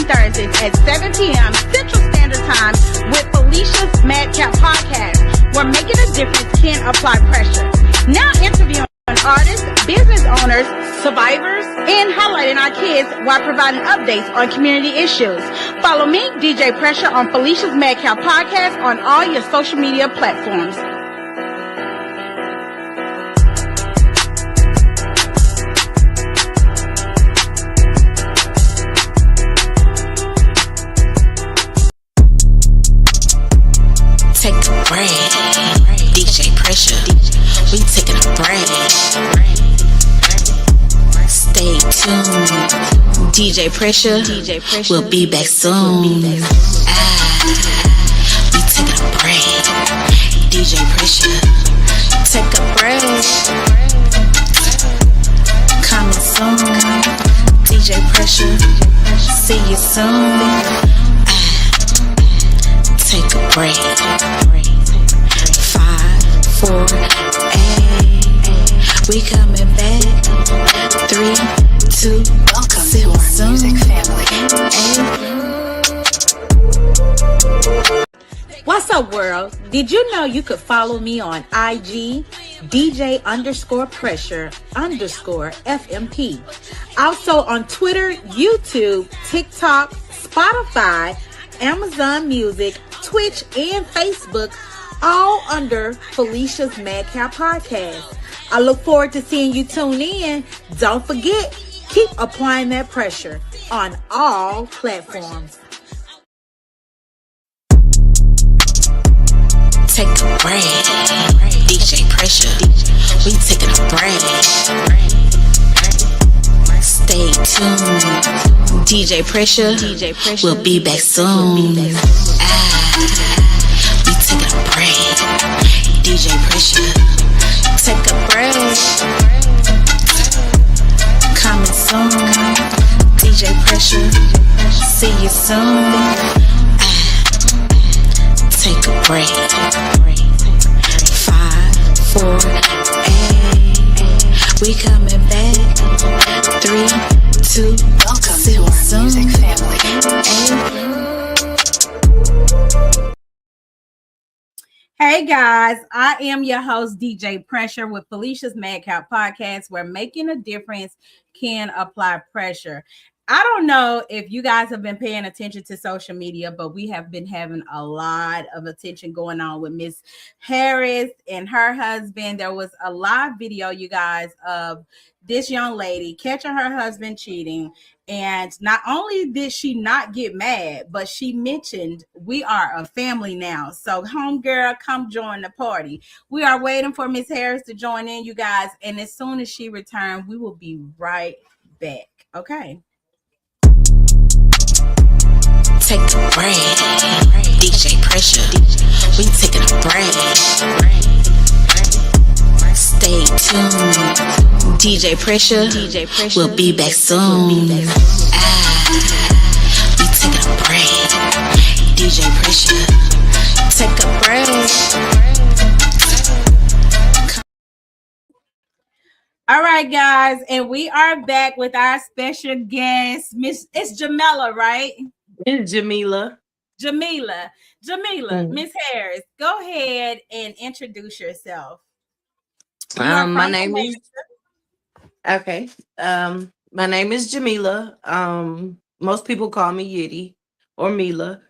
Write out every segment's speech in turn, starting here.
Thursdays at 7 p.m. Central Standard Time with Felicia's Madcap Podcast, where making a difference can apply pressure. Now interviewing artists, business owners, survivors, and highlighting our kids while providing updates on community issues. Follow me, DJ Pressure, on Felicia's Madcap Podcast on all your social media platforms. Take a break, DJ Pressure. We taking a break. Stay tuned, DJ Pressure. We'll be back soon. We taking a break, DJ Pressure. Take a break. Coming soon, DJ Pressure. See you soon. Take a break. 5, 4, 8. We coming back. 3, 2. Welcome to our music family. 8. What's up, world? Did you know you could follow me on IG, DJ_Pressure_FMP. Also on Twitter, YouTube, TikTok, Spotify, Amazon Music, Twitch, and Facebook, all under Felicia's Madcap Podcast. I look forward to seeing you tune in. Don't forget, keep applying that pressure on all platforms. Take a break, DJ Pressure. We taking a break. Stay tuned, DJ Pressure. We'll be back soon. We taking a break, DJ Pressure. Take a break. Coming soon, DJ Pressure. See you soon. Take a break. 5, 4, 8. We coming back. 3, 2. Welcome to our music family. 8. Hey guys, I am your host, DJ Pressure, with Felicia's Madcap Podcast, where making a difference can apply pressure. I don't know if you guys have been paying attention to social media, but we have been having a lot of attention going on with Miss Harris and her husband. There was a live video, you guys, of this young lady catching her husband cheating. And not only did she not get mad, but she mentioned, we are a family now. So homegirl, come join the party. We are waiting for Miss Harris to join in, you guys. And as soon as she returns, we will be right back. Okay. Take a break, DJ Pressure. We taking a break. Stay tuned, DJ Pressure. We'll be back soon. We taking a break, DJ Pressure. Take a break. All right, guys, and we are back with our special guest, it's Mela, right? It's Jamila. Miss Harris, go ahead and introduce yourself. My name is okay. My name is Jamila. Most people call me Yitty or Mela.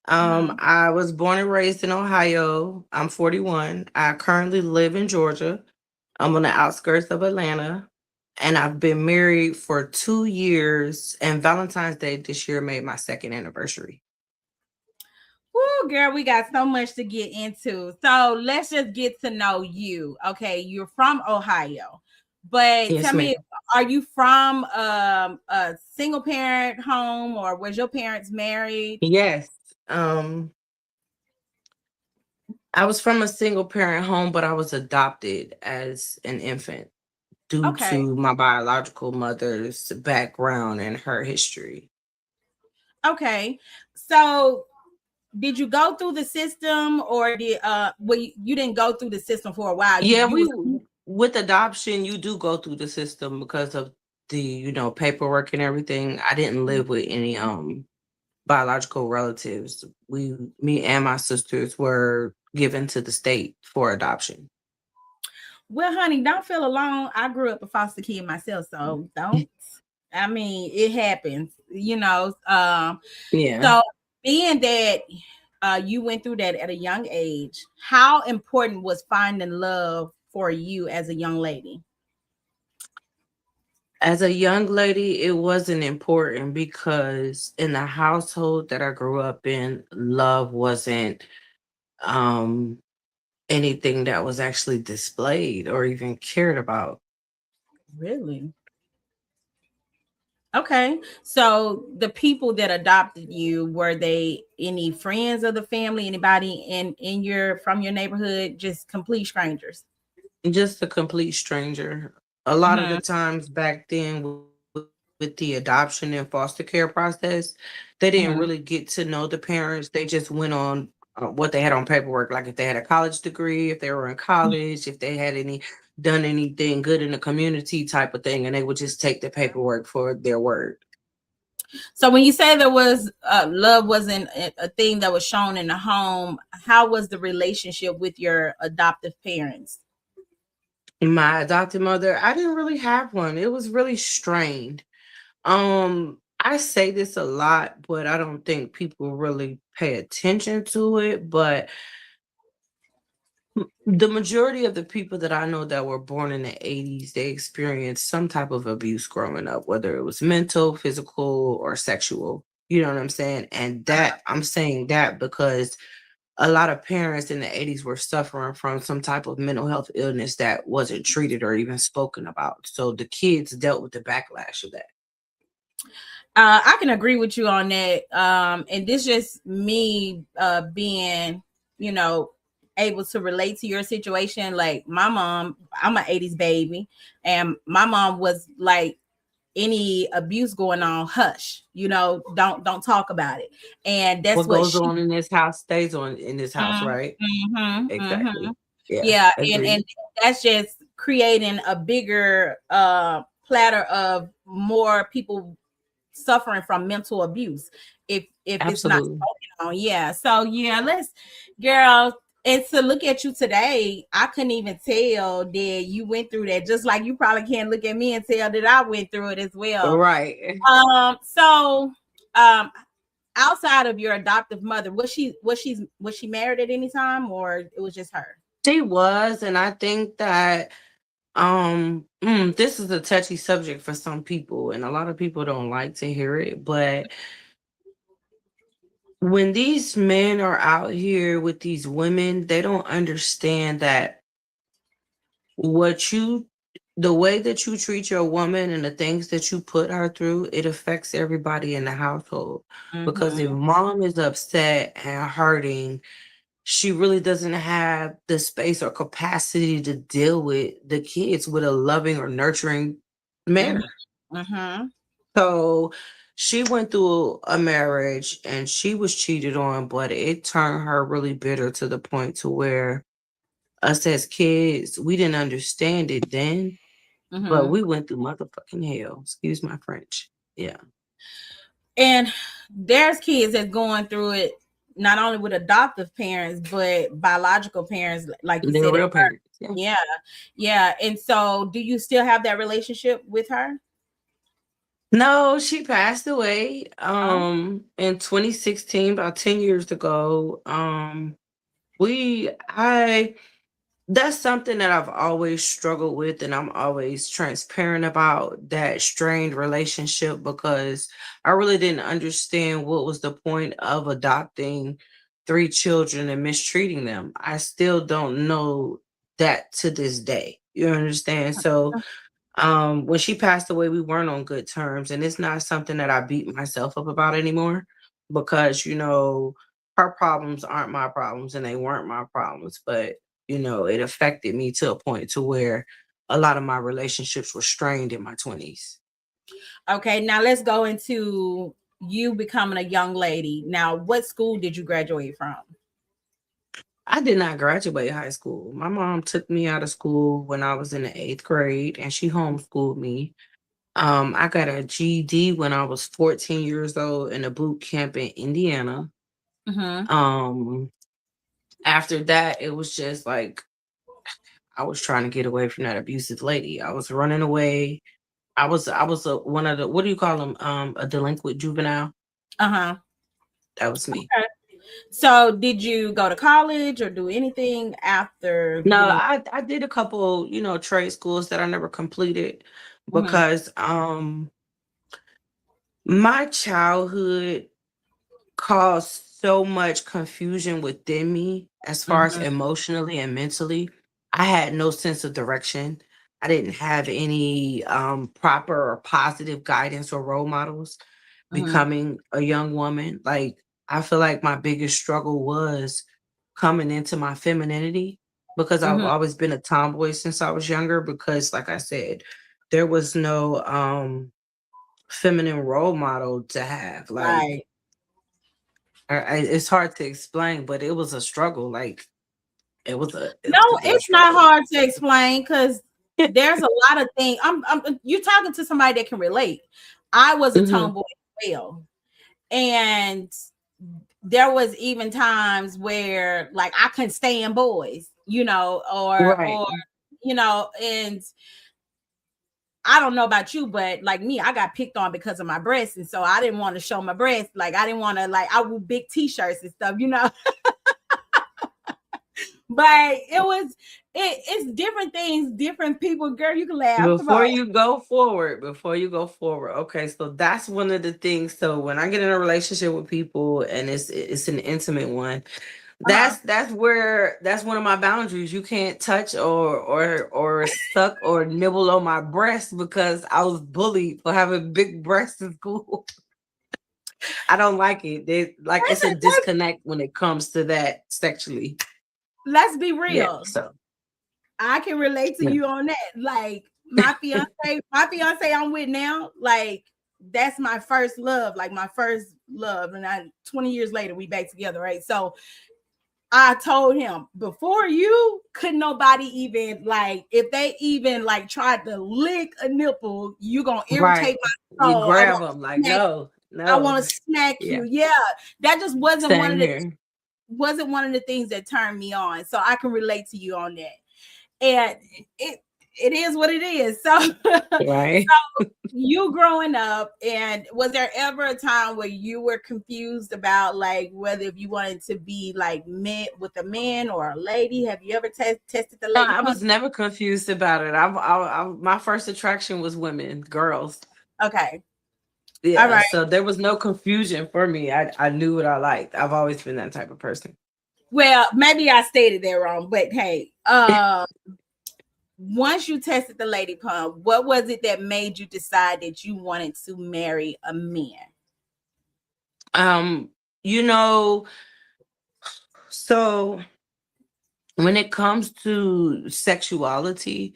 I was born and raised in Ohio. I'm 41. I currently live in Georgia. I'm on the outskirts of Atlanta. And I've been married for 2 years, and Valentine's Day this year made my 2nd anniversary. Woo, girl, we got so much to get into. So let's just get to know you. Okay, you're from Ohio, but Yes, tell me, ma'am. are you from a single parent home, or was your parents married? Yes. I was from a single parent home, but I was adopted as an infant due to my biological mother's background and her history. Okay. So did you go through the system, or did you didn't go through the system for a while? Yeah, with adoption, you do go through the system because of the paperwork and everything. I didn't live with any biological relatives. Me and my sisters were given to the state for adoption. Well, honey, don't feel alone. I grew up a foster kid myself, so don't. I mean, it happens, you know. Yeah. So being that you went through that at a young age, how important was finding love for you as a young lady? As a young lady, it wasn't important because in the household that I grew up in, love wasn't um anything that was actually displayed or even cared about. Really? Okay. So the people that adopted you, were they any friends of the family, anybody in your from your neighborhood, just complete strangers? Just a complete stranger. A lot of the Mhm. times back then with the adoption and foster care process, they didn't Mhm. really get to know the parents. They just went on what they had on paperwork, like if they had a college degree, if they were in college, if they had any done anything good in the community type of thing, and they would just take the paperwork for their word. So when you say there was love wasn't a thing that was shown in the home, how was the relationship with your adoptive parents? My adopted mother, I didn't really have one. It was really strained. I say this a lot, but I don't think people really pay attention to it. But the majority of the people that I know that were born in the 80s, they experienced some type of abuse growing up, whether it was mental, physical, or sexual. You know what I'm saying? And that I'm saying that because a lot of parents in the 80s were suffering from some type of mental health illness that wasn't treated or even spoken about. So the kids dealt with the backlash of that. I can agree with you on that. And this just me being, you know, able to relate to your situation. Like my mom, I'm an 80s baby, and my mom was like, any abuse going on, hush, you know, don't talk about it. And that's What what goes she. on in this house stays on in this house, right? Mm-hmm, mm-hmm. Exactly. Yeah, Yeah, and agreed. that's just creating a bigger platter of more people suffering from mental abuse if it's not Absolutely. spoken on. Yeah. So yeah, let's, girl, and to look at you today, I couldn't even tell that you went through that, just like you probably can't look at me and tell that I went through it as well. Right. So um outside of your adoptive mother, was she married at any time, or it was just her? She was, and I think that this is a touchy subject for some people, and a lot of people don't like to hear it, but when these men are out here with these women, they don't understand that what you the way that you treat your woman and the things that you put her through, it affects everybody in the household. Because if Mm-hmm. mom is upset and hurting, she really doesn't have the space or capacity to deal with the kids with a loving or nurturing Mm-hmm. manner. Mm-hmm. So she went through a marriage and she was cheated on, but it turned her really bitter to the point to where us as kids, we didn't understand it then, but Mm-hmm. we went through motherfucking hell. Excuse my French. Yeah. And there's kids that's going through it not only with adoptive parents but biological parents, like you They're said at real first. parents. Yeah. Yeah, yeah. And so, do you still have that relationship with her? No, she passed away Oh. in 2016, about 10 years ago. We I That's something that I've always struggled with, and I'm always transparent about that strained relationship because I really didn't understand what was the point of adopting three children and mistreating them. I still don't know that to this day. You understand? So when she passed away, we weren't on good terms, and it's not something that I beat myself up about anymore because her problems aren't my problems and they weren't my problems, but it affected me to a point to where a lot of my relationships were strained in my 20s. Okay, now let's go into you becoming a young lady. Now, what school did you graduate from? I did not graduate high school. My mom took me out of school when I was in the 8th grade and she homeschooled me. I got a GED when I was 14 years old in a boot camp in Indiana. Mm-hmm. Um, After that, it was just like I was trying to get away from that abusive lady. I was running away. I was one of the, what do you call them? A delinquent juvenile. Uh-huh. That was me. Okay. So did you go to college or do anything after No, getting? I did a couple, trade schools that I never completed Mm-hmm. because my childhood caused so much confusion within me as far as Mm-hmm. emotionally and mentally. I had no sense of direction. I didn't have any proper or positive guidance or role models Mm-hmm. becoming a young woman. Like, I feel like my biggest struggle was coming into my femininity because I've Mm-hmm. always been a tomboy since I was younger because, like I said, there was no feminine role model to have. Like, Right. it's hard to explain, but it was a struggle. Like, it No, was a good it's not struggle. hard to explain because there's a lot of things. You're talking to somebody that can relate. I was a Hmm. tomboy as well, and there was even times where like I couldn't stand boys, Right. or and I don't know about you, but like me, I got picked on because of my breasts, and so I didn't want to show my breasts. Like I didn't want to, like, I wore big t-shirts and stuff. But it's different things, different people. Girl, you can laugh. Come on. Before you go forward, okay, so that's one of the things. So when I get in a relationship with people and it's an intimate one, Uh-huh. that's one of my boundaries. You can't touch or suck or nibble on my breast because I was bullied for having big breasts in school. I don't like it. Like, it's a disconnect when it comes to that sexually. Let's be Yeah. real. So I can relate to yeah. you on that. Like my fiance I'm with now, like that's my first love, like my first love. And 20 years later, we back together, right? So I told him before you could nobody even like if they even like tried to lick a nipple, you gonna Right. irritate my You soul. I grab want them to like, smack. no, I no. want to smack Yeah. you. Yeah, that just Same here. wasn't one of the things that turned me on. So I can relate to you on that. And it it is what it is. So Right. you growing up, and was there ever a time where you were confused about like whether if you wanted to be like met with a man or a lady? Have you ever tested the No, lady I pump? was never confused about it. My first attraction was women, girls. Okay, all Yeah, right. so there was no confusion for me. I knew what I liked. I've always been that type of person. Well, maybe I stated that wrong, but hey, once you tested the lady pump, what was it that made you decide that you wanted to marry a man? Um, you know, so when it comes to sexuality,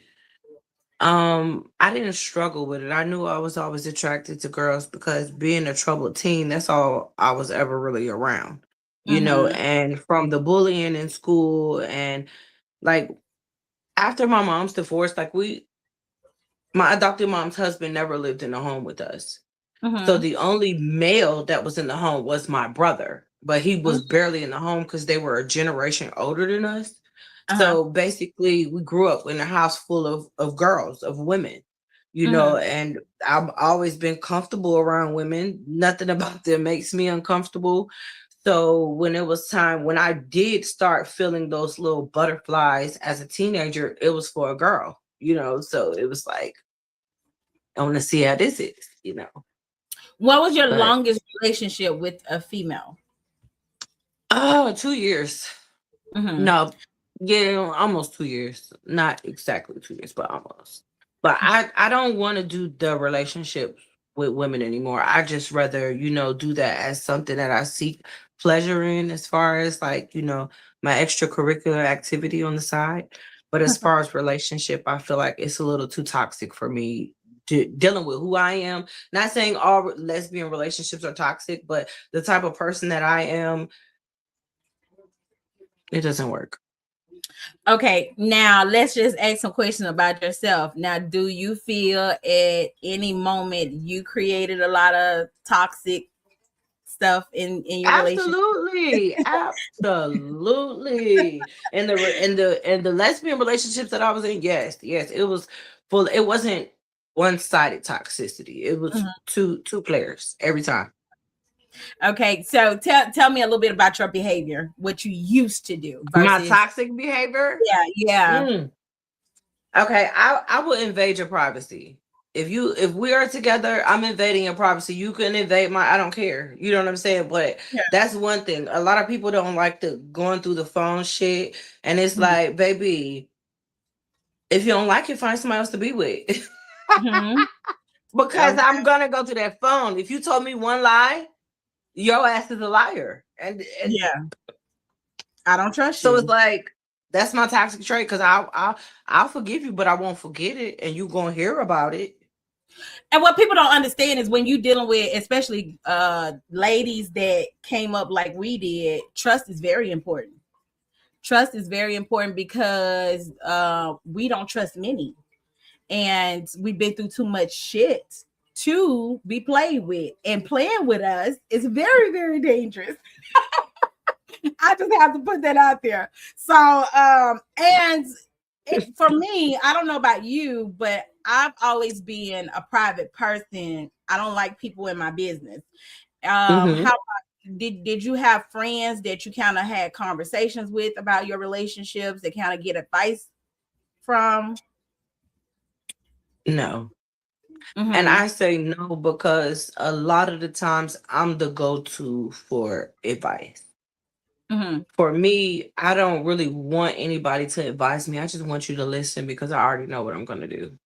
I didn't struggle with it. I knew I was always attracted to girls because being a troubled teen, that's all I was ever really around. Mm-hmm. And from the bullying in school and like after my mom's divorce, like my adopted mom's husband never lived in a home with us. So Mm-hmm. the only male that was in the home was my brother, but he was barely in the home because they were a generation older than us. Uh-huh. So basically, we grew up in a house full of girls, of women, Mm-hmm. and I've always been comfortable around women. Nothing about them makes me uncomfortable. So when it was time, when I did start feeling those little butterflies as a teenager, it was for a girl, so it was like, I want to see how this is. What was your But longest relationship with a female? oh, 2 years. Mm-hmm. No, yeah, almost 2 years. Not exactly 2 years, but almost. But I don't want to do the relationship with women anymore. I just rather, do that as something that I seek pleasure in as far as like, my extracurricular activity on the side. But as far as relationship, I feel like it's a little too toxic for me dealing with who I am. Not saying all lesbian relationships are toxic, but the type of person that I am, it doesn't work. Okay, now let's just ask some questions about yourself. Now, do you feel at any moment you created a lot of toxic stuff in your relationship? Absolutely, absolutely. And the lesbian relationships that I was in, yes, yes, it was full. It wasn't one sided toxicity. It was Mhm. two players every time. Okay, so tell me a little bit about your behavior, what you used to do My versus toxic behavior. yeah. Mm. Okay, I will invade your privacy. If we are together, I'm invading your privacy. You can invade my, I don't care. You know what I'm saying? But Yeah. that's one thing. A lot of people don't like the going through the phone shit. And it's Mhm. like, baby, if you don't like it, find somebody else to be with. Mhm. Because Okay. I'm gonna go to that phone. If you told me one lie, your ass is a liar. And Yeah. I don't trust so it's you. like that's my toxic trait because I'll forgive you, but I won't forget it, and you gonna hear about it. And what people don't understand is when you dealing with, especially ladies that came up like we did, trust is very important. Trust is very important because we don't trust many, and we've been through too much shit to be played with. And playing with us is very, very dangerous. I just have to put that out there. So, and for me, I don't know about you, but I've always been a private person. I don't like people in my business. Hmm. How did you have friends that you kind of had conversations with about your relationships that kind of get advice from? No. And Mm-hmm. I say no because a lot of the times I'm the go-to for advice. Mm-hmm. For me, I don't really want anybody to advise me. I just want you to listen because I already know what I'm gonna do.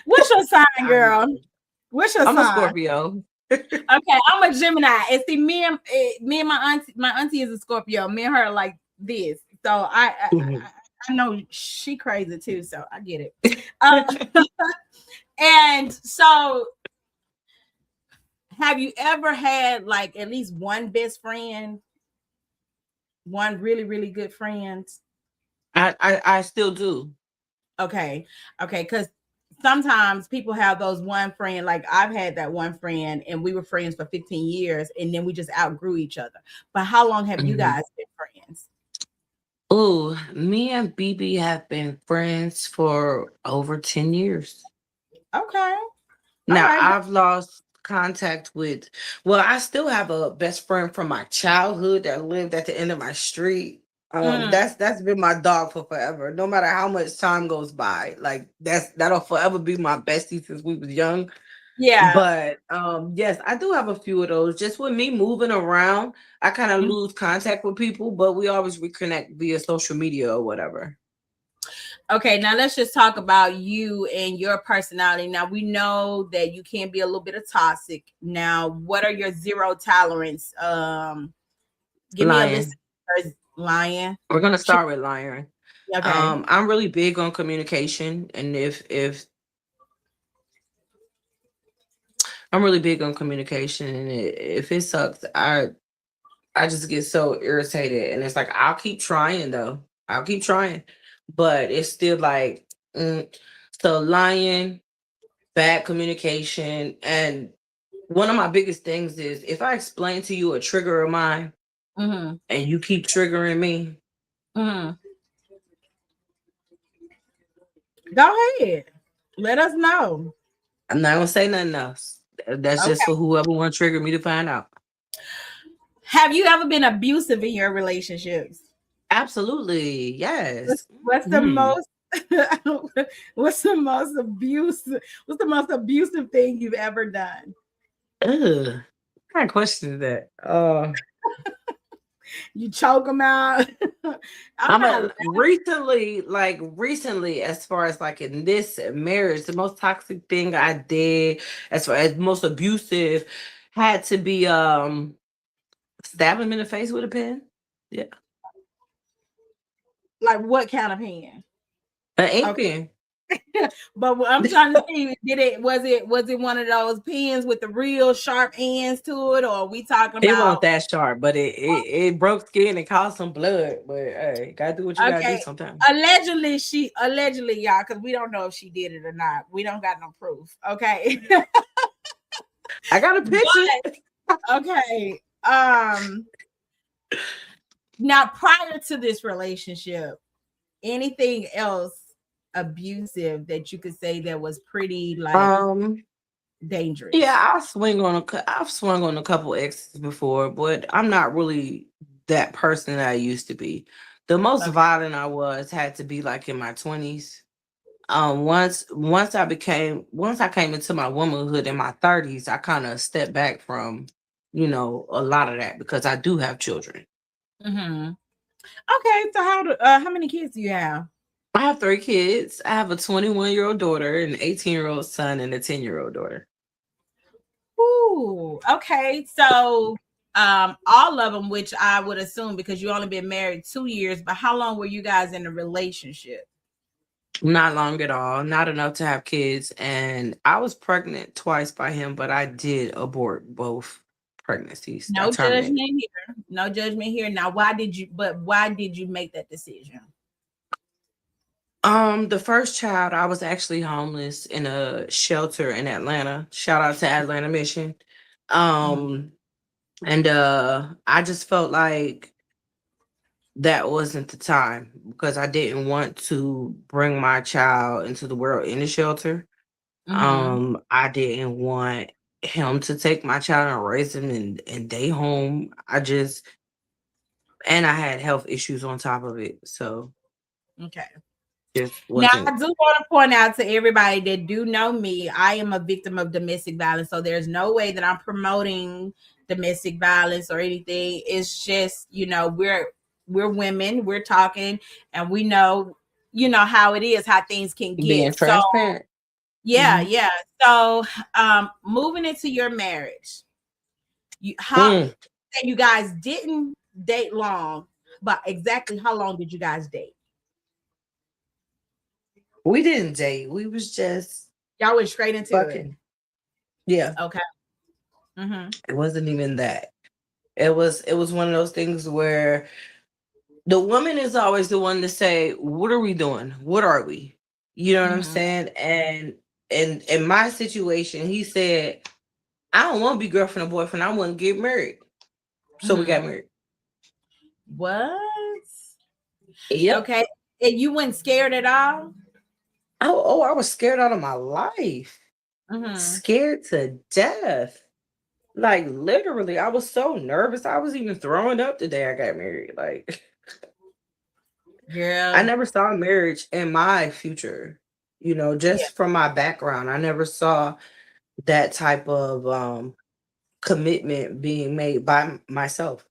What's your sign, I already girl? know. What's your I'm a sign? Scorpio. Okay, I'm a Gemini. And see, me and my auntie is a Scorpio. Me and her are like this. So I know she crazy too. So I get it. Uh, and so, have you ever had like at least one best friend, one really really good friend? I still do. Okay, okay, because sometimes people have those one friend. Like I've had that one friend, and we were friends for 15 years, and then we just outgrew each other. But how long have you Mhm. guys been friends? Oh, me and BB have been friends for over 10 years. Okay. All Now, right. I've lost contact with, well, I still have a best friend from my childhood that lived at the end of my street. Mm, That's been my dog for forever. No matter how much time goes by, like that'll forever be my bestie since we was young. yeah. But yes, I do have a few of those. Just with me moving around, I kind of Mm. lose contact with people, but we always reconnect via social media or whatever. Okay, now let's just talk about you and your personality. Now we know that you can be a little bit of toxic. Now, what are your zero tolerance? Give me a list Lying. of lying. We're gonna start with lying. Okay. I'm really big on communication, and if I'm really big on communication, and if it sucks, I just get so irritated, and it's like I'll keep trying though. I'll keep trying, but it's still like mm. So lying, bad communication, and one of my biggest things is if I explain to you a trigger of mine Mm-hmm. and you keep triggering me, Mm-hmm. Go ahead. Let us know. I'm not gonna say nothing else. That's just Okay. for whoever want to trigger me to find out. Have you ever been abusive in your relationships? Absolutely, What's, yes. what's the Mhm. most what's the most abusive thing you've ever done? Ugh. What kind of question is that? You choke them out. I'm I'm not. a recently, as far as like in this marriage, the most toxic thing I did, as far as most abusive, had to be stabbing him in the face with a pen. Yeah, Like what kind of hand? an ink Okay. pen. But I'm trying to see, was it one of those pens with the real sharp ends to it, or are we talking It wasn't about that sharp, but it broke skin and caused some blood. But hey, gotta do what you gotta do okay? sometimes. Allegedly, y'all, because we don't know if she did it or not. We don't got no proof. Okay. I got a picture. Okay. Now prior to this relationship, anything else abusive that you could say that was pretty like Um, dangerous? yeah, I've swung on a couple exes before, but I'm not really that person that I used to be. The most Okay. violent I was had to be like in my 20s. Once I came into my womanhood in my 30s, I kind of stepped back from, a lot of that because I do have children. Mm-hmm. Okay, so how many kids do you have? I have 3 kids. I have a 21-year-old daughter, an 18-year-old son, and a 10-year-old daughter. Ooh, okay. So all of them, which I would assume because you only been married 2 years, but how long were you guys in a relationship? Not long at all, not enough to have kids. And I was pregnant twice by him, but I did abort both pregnancies. I No terminated. judgment here. No judgment here. Now, why did you make that decision? The first child, I was actually homeless in a shelter in Atlanta. Shout out to Atlanta Mission. Mhm. Um, and I just felt like that wasn't the time because I didn't want to bring my child into the world in a shelter. Mhm. I didn't want him to take my child and raise him in day home. And I had health issues on top of it. So Okay. just Now, I wasn't do want to point out to everybody that do know me, I am a victim of domestic violence. So there's no way that I'm promoting domestic violence or anything. It's just, we're women, we're talking, and we know, how it is, how things can being get. So transparent. yeah, Mhm. yeah. So moving into your marriage, how Mm, you guys didn't date long, but exactly how long did you guys date? we didn't date. We was just Y'all went straight into it. fucking. Yeah, Okay. Mm-hmm. it wasn't even that. It was one of those things where the woman is always the one to say, "What are we doing? What are we?" You know what I'm Mm-hmm. saying? And in my situation, he said, "I don't want to be girlfriend or boyfriend. I want to get married." So we Mm-hmm. got married. What? Yep. Okay. And you weren't scared at all? I was scared out of my life. Mm-hmm. Scared to death. Like literally, I was so nervous. I was even throwing up the day I got married. Like I Girl. never saw marriage in my future. Yeah. Just from my background, I never saw that type of commitment being made by myself.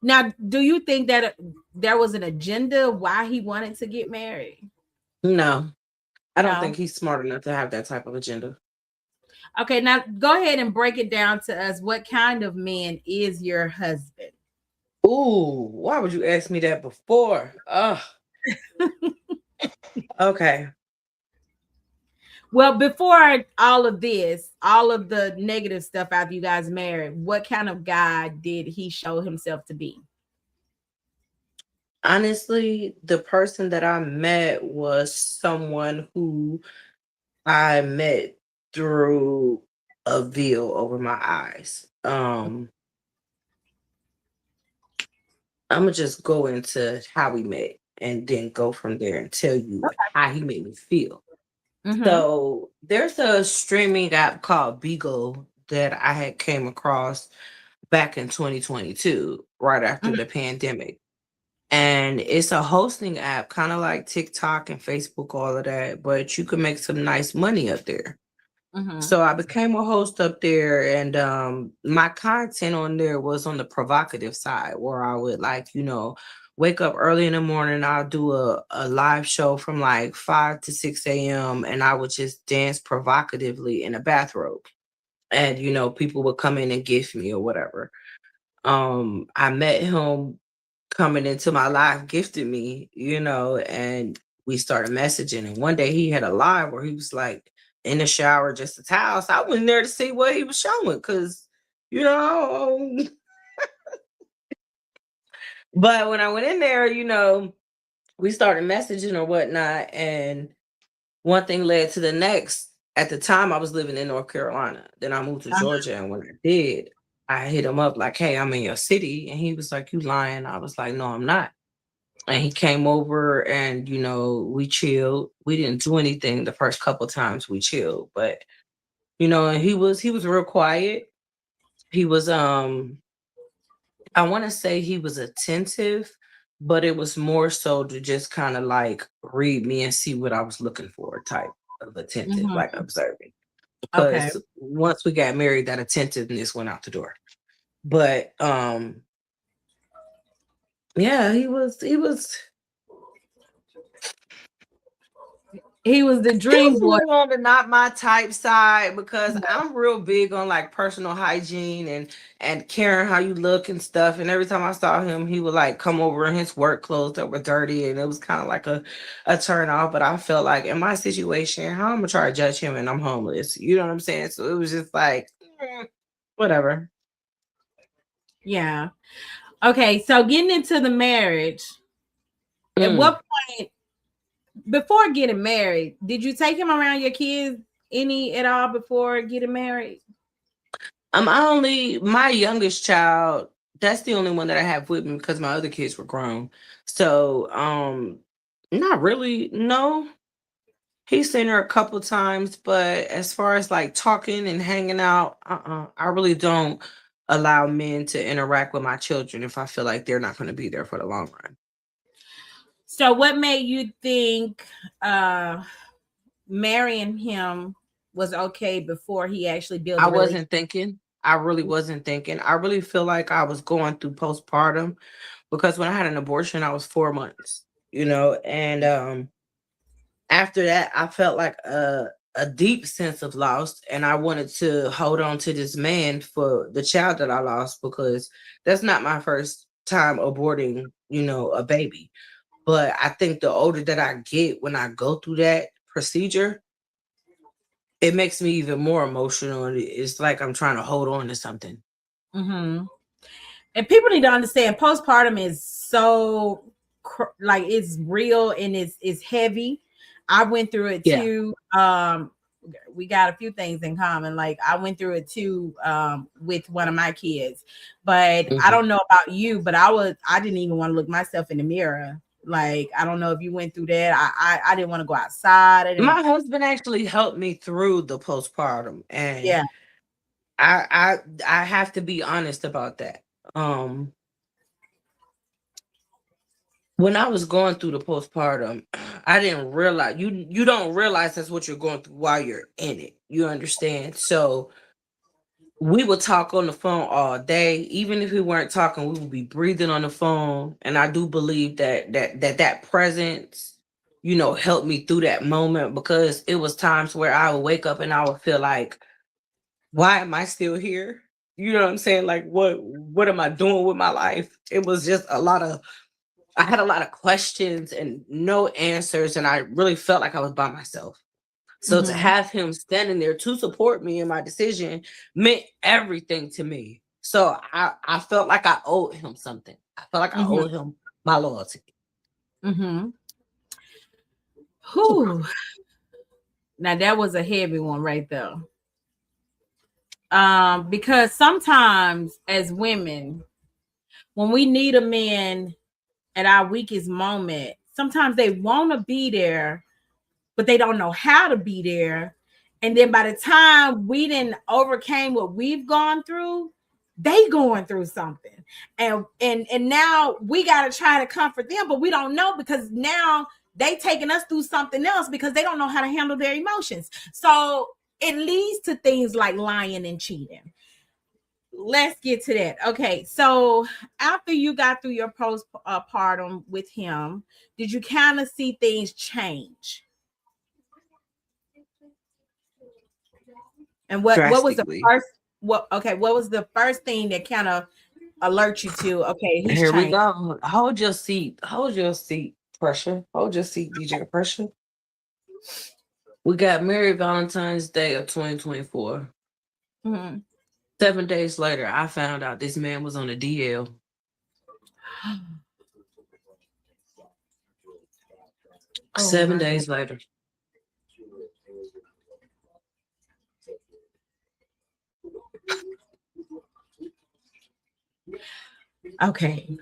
Now, do you think that there was an agenda why he wanted to get married? No, I don't think No. he's smart enough to have that type of agenda. Okay, now go ahead and break it down to us. What kind of man is your husband? Ooh, why would you ask me that before? Okay. Well, before all of this, all of the negative stuff after you guys married, what kind of guy did he show himself to be? Honestly, the person that I met was someone who I met through a veil over my eyes. I'm gonna just go into how we met and then go from there and tell you how he made me feel. Mm-hmm. So there's a streaming app called Beagle that I had came across back in 2022, right after the pandemic. And it's a hosting app, kind of like TikTok and Facebook, all of that, but you can make some nice money up there. Mm-hmm. So I became a host up there, and my content on there was on the provocative side, where I would wake up early in the morning. I'll do a live show from like 5 to 6 a.m., and I would just dance provocatively in a bathrobe, and people would come in and gift me or whatever. I met him coming into my life, gifted me, and we started messaging. And one day he had a live where he was like in the shower, just a towel. So I went there to see what he was showing because, you know, but when I went in there, we started messaging or whatnot. And one thing led to the next. At the time, I was living in North Carolina. Then I moved to Georgia. And when I did, I hit him up like, hey, I'm in your city. And he was like, you lying. I was like, no, I'm not. And he came over and, we chilled. We didn't do anything the first couple times we chilled. But, and he was real quiet. He was, I want to say he was attentive, but it was more so to just kind of like read me and see what I was looking for type of attentive, like observing. Okay. Because once we got married, that attentiveness went out the door. But yeah, he was the he dream was a boy. little on the not my type side because I'm real big on like personal hygiene and caring how you look and stuff. And every time I saw him, he would like come over in his work clothes that were dirty, and it was kind of like a turn off. But I felt like in my situation, how I'm gonna try to judge him and I'm homeless? You know what I'm saying? So it was just like whatever. Yeah. Okay. So getting into the marriage, at what point before getting married, did you take him around your kids any at all before getting married? My youngest child, that's the only one that I have with me because my other kids were grown. So, not really, no. He's seen her a couple times, but as far as like talking and hanging out, I really don't allow men to interact with my children if I feel like they're not going to be there for the long run. So what made you think marrying him was okay before he actually built I a relationship? wasn't thinking. I really wasn't thinking. I really feel like I was going through postpartum because when I had an abortion, I was 4 months, and after that, I felt like a deep sense of loss, and I wanted to hold on to this man for the child that I lost because that's not my first time aborting, a baby. But I think the older that I get, when I go through that procedure, it makes me even more emotional. And it's like I'm trying to hold on to something. Mm-hmm. And people need to understand postpartum is so like it's real and it's heavy. I went through it Yeah. too. We got a few things in common. Like I went through it too with one of my kids. But I don't know about you, but I didn't even want to look myself in the mirror. Like I don't know if you went through that. I didn't want to go outside. My husband actually helped me through the postpartum, and Yeah. I have to be honest about that. When I was going through the postpartum, I didn't realize you don't realize that's what you're going through while you're in it. You understand? So we would talk on the phone all day. Even if we weren't talking, we would be breathing on the phone. And I do believe that presence, helped me through that moment because it was times where I would wake up and I would feel like, why am I still here? You know what I'm saying? Like what am I doing with my life? It was just I had a lot of questions and no answers, and I really felt like I was by myself. So to have him standing there to support me in my decision meant everything to me. So I felt like I owed him something. I felt like I owed him my loyalty. Whew. Now that was a heavy one right there. Because sometimes as women, when we need a man at our weakest moment, sometimes they want to be there, but they don't know how to be there. And then by the time we didn't overcame what we've gone through, they going through something. And now we got to try to comfort them, but we don't know because now they taking us through something else because they don't know how to handle their emotions. So it leads to things like lying and cheating. Let's get to that. Okay, so after you got through your postpartum with him, did you kind of see things change? And what was the first what was the first thing that kind of alert you to okay, he's Here we changed? go. Hold your seat. Hold your seat. Pressure. Oh, just see DJ Pressure. We got married Valentine's Day of 2024. Mhm. 7 days later, I found out this man was on a DL. Oh 7 days later. okay.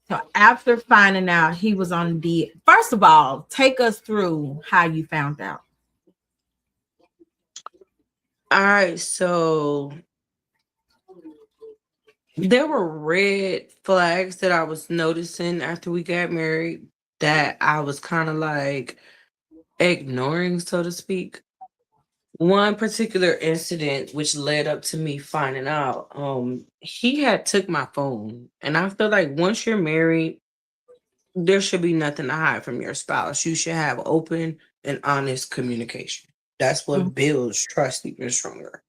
So after finding out he was on the, first of all, take us through how you found out. All right, so there were red flags that I was noticing after we got married that I was kind of like ignoring, so to speak. One particular incident which led up to me finding out, he had took my phone, and I feel like once you're married, there should be nothing to hide from your spouse. You should have open and honest communication. That's what builds trust even stronger.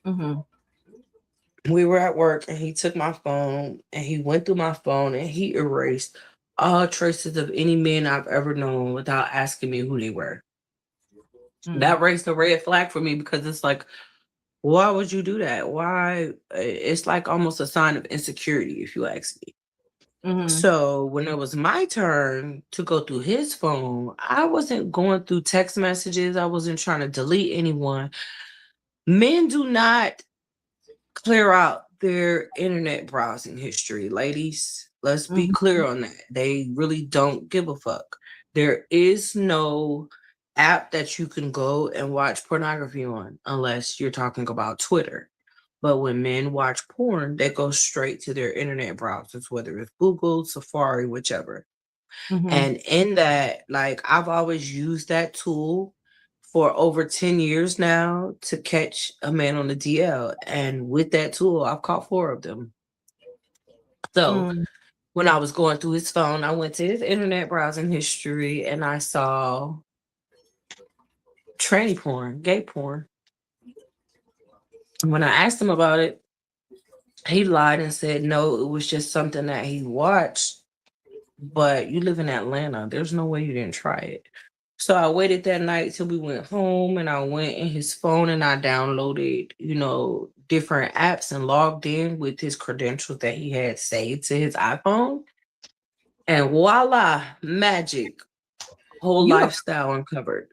Mm-hmm. We were at work and he took my phone and he went through my phone and he erased all traces of any men I've ever known without asking me who they were. That raised a red flag for me because it's like, why would you do that? Why? It's like almost a sign of insecurity, if you ask me. Mm-hmm. So when it was my turn to go through his phone, I wasn't going through text messages. I wasn't trying to delete anyone. Men do not clear out their internet browsing history, ladies. Let's be clear on that. They really don't give a fuck. There is no app that you can go and watch pornography on unless you're talking about Twitter. But when men watch porn, they go straight to their internet browsers, whether it's Google, Safari, whichever. Mm-hmm. And in that, like, I've always used that tool for over 10 years now to catch a man on the DL. And with that tool, I've caught four of them. So Mm-hmm. when I was going through his phone, I went to his internet browsing history and I saw tranny porn, gay porn. And when I asked him about it, he lied and said no, it was just something that he watched. But you live in Atlanta. There's no way you didn't try it. So I waited that night till we went home and I went in his phone and I downloaded, different apps and logged in with his credentials that he had saved to his iPhone. And voila, magic, whole You a, lifestyle uncovered.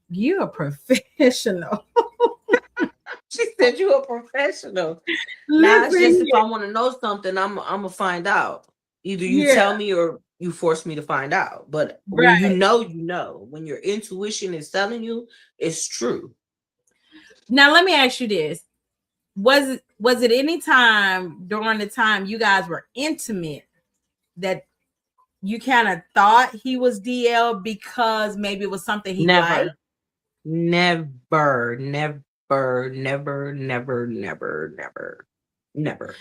you a professional. She said you a professional. Now it's Listen just if here. I want to know something, I'm gonna find out. Either you Yeah, tell me or you force me to find out. But when you right. know, you know. When your intuition is telling you, it's true. Now let me ask you this. Was it any time during the time you guys were intimate that you kind of thought he was DL because maybe it was something he liked? Never, never, never, never, never, never, never, never.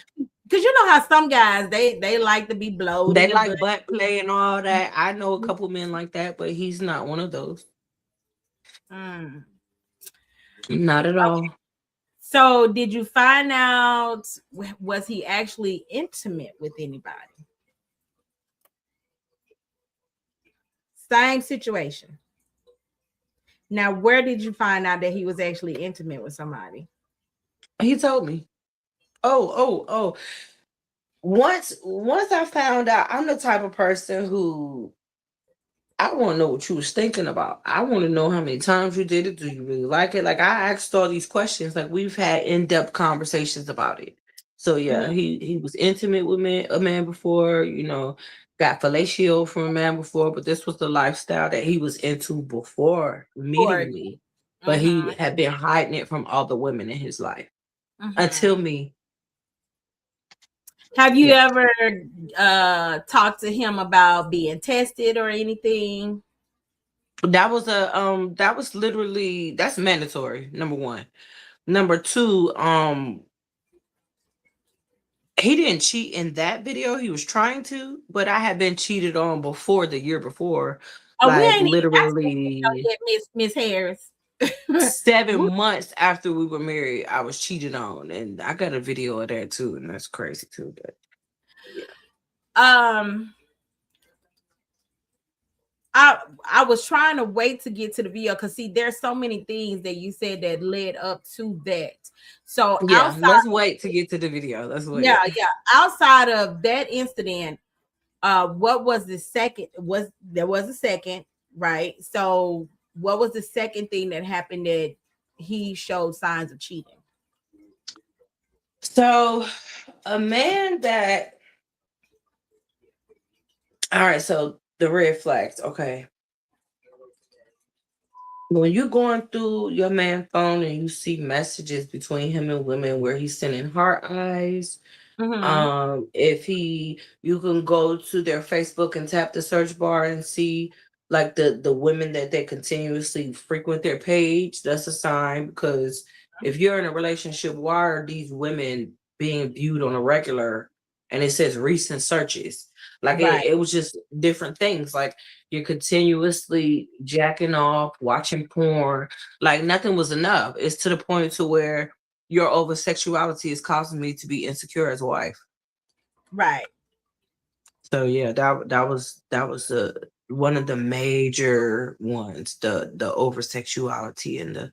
Because you know how some guys they like to be blowed in They the butt. like butt play and all that. I know a couple men like that, but he's not one of those. Mm. Not at Okay. all. So did you find out, was he actually intimate with anybody? Same situation. Now, where did you find out that he was actually intimate with somebody? He told me. Oh. Once I found out, I'm the type of person who I want to know what you was thinking about. I want to know how many times you did it. Do you really like it? Like I asked all these questions. Like we've had in-depth conversations about it. So yeah, Mhm. he was intimate with a man before. Got fellatio from a man before, but this was the lifestyle that he was into before Or, meeting me. But he mhm, had been hiding it from all the women in his life until mhm. me. Have you Yeah. ever talked to him about being tested or anything? That was literally that's mandatory, number one. Number two, he didn't cheat in that video. He was trying to, but I had been cheated on before the year before. Oh, we Like ain't even got to that video literally yet, Miss Harris. 7 months after we were married, I was cheated on. And I got a video of that too, and that's crazy too. But yeah. um, I was trying to wait to get to the video because see, there's so many things that you said that led up to that. So Yeah, outside, let's wait to get to the video. Let's wait. yeah, outside of that incident, what was the second? Was there was a second, right? So what was the second thing that happened that he showed signs of cheating? So, a man that, all right, so the red flags, okay. When you're going through your man phone and you see messages between him and women where he's sending heart eyes, Mm-hmm. if he, you can go to their Facebook and tap the search bar and see like the women that they continuously frequent their page. That's a sign, because if you're in a relationship, why are these women being viewed on a regular? And it says recent searches. Like Right, it was just different things. Like you're continuously jacking off, watching porn. Like nothing was enough. It's to the point to where your over sexuality is causing me to be insecure as a wife. right. So yeah, that was one of the major ones, the over sexuality and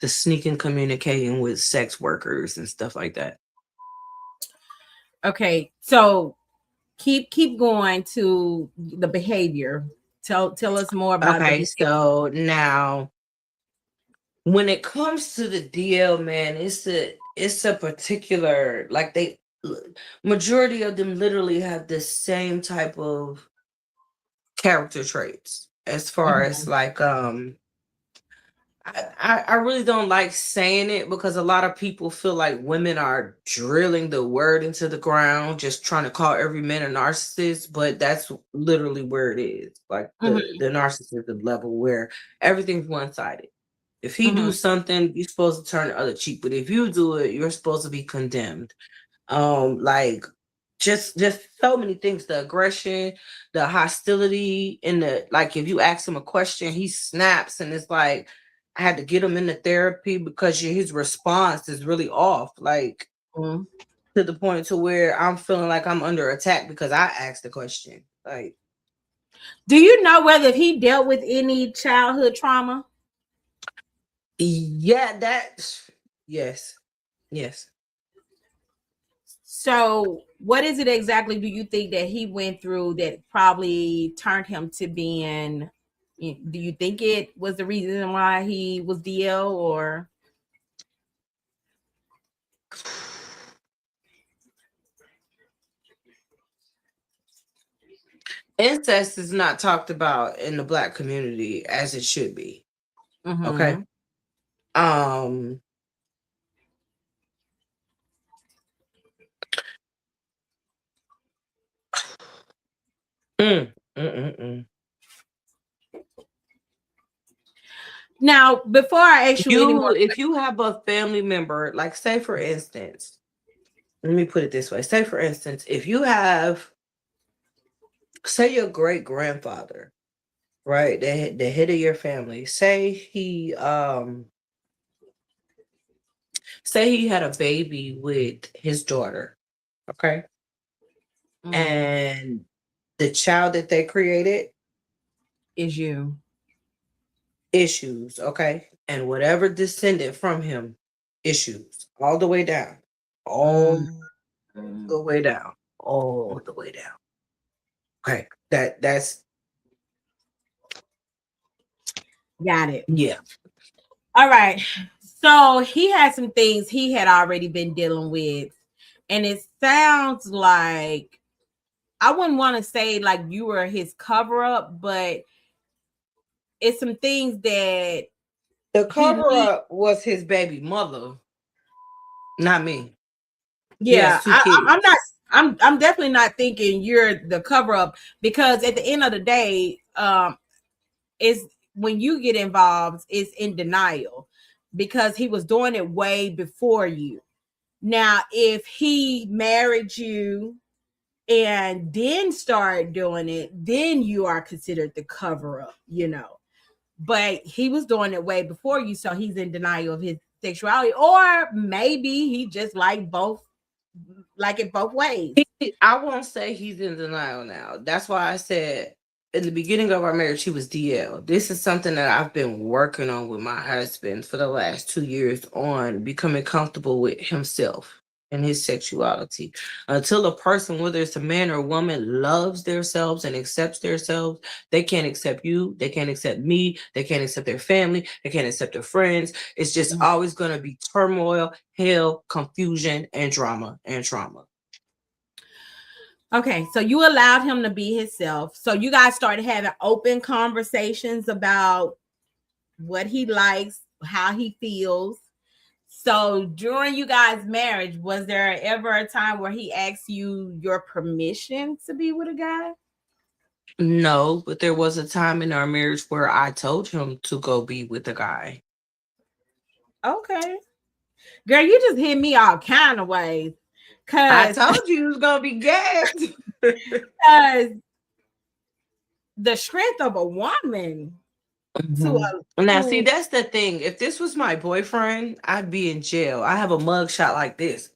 the sneaking communicating with sex workers and stuff like that. Okay, so keep going to the behavior. Tell us more about the Okay, behavior. so now when it comes to the DL, man, it's a particular, like they majority of them literally have the same type of character traits as far as Mhm, like I really don't like saying it because a lot of people feel like women are drilling the word into the ground, just trying to call every man a narcissist, but that's literally where it is. Like the mhm, narcissism level where everything's one-sided. If he do mhm. something, you're supposed to turn the other cheek, but if you do it, you're supposed to be condemned. Like just so many things, the aggression, the hostility, and the, like, if you ask him a question he snaps, and it's like I had to get him into therapy because his response is really off, like Mhm. to the point to where I'm feeling like I'm under attack because I asked the question. Like, Do you know whether he dealt with any childhood trauma? yeah, that, yes, yes. So, what is it exactly do you think that he went through that probably turned him to being? Do you think it was the reason why he was DL or? Incest is not talked about in the black community as it should be. Okay. Mm-hmm. Um mm, mm, mm, mm. Now, before I ask you any more, You, if you have a family member, like say for instance, let me put it this way. Say for instance, if you have, say your great grandfather, right? The head of your family. Say he had a baby with his daughter, okay? mm, And the child that they created, is you? issues, okay? And whatever descended from him, issues, all the way down. All Mm, the way down. All the way down. Okay. That's got it. yeah. All right. So he had some things he had already been dealing with, and it sounds like I wouldn't want to say like you were his cover up, but it's some things that The he cover need. up was his baby mother, not me. He Yeah, has two I'm not. kids. I'm definitely not thinking you're the cover up because at the end of the day, is when you get involved, it's in denial because he was doing it way before you. Now, if he married you and then start doing it, then you are considered the cover up, you know. But he was doing it way before you, so he's in denial of his sexuality, or maybe he just like it both ways. I won't say he's in denial now. That's why I said in the beginning of our marriage, he was DL. This is something that I've been working on with my husband for the last 2 years on becoming comfortable with himself and his sexuality. Until a person, whether it's a man or a woman, loves themselves and accepts themselves, they can't accept you, they can't accept me, they can't accept their family, they can't accept their friends. It's just always going to be turmoil, hell, confusion, and drama and trauma. Okay, so you allowed him to be himself. So you guys started having open conversations about what he likes, how he feels. So during you guys' marriage, was there ever a time where he asked you your permission to be with a guy? No, but there was a time in our marriage where I told him to go be with a guy. Okay. Girl, you just hit me all kind of ways. I Cause, told you it was gonna be gagged. cause the strength of a woman to Now, see, that's the thing. If this was my boyfriend, I'd be in jail. I have a mug shot like this,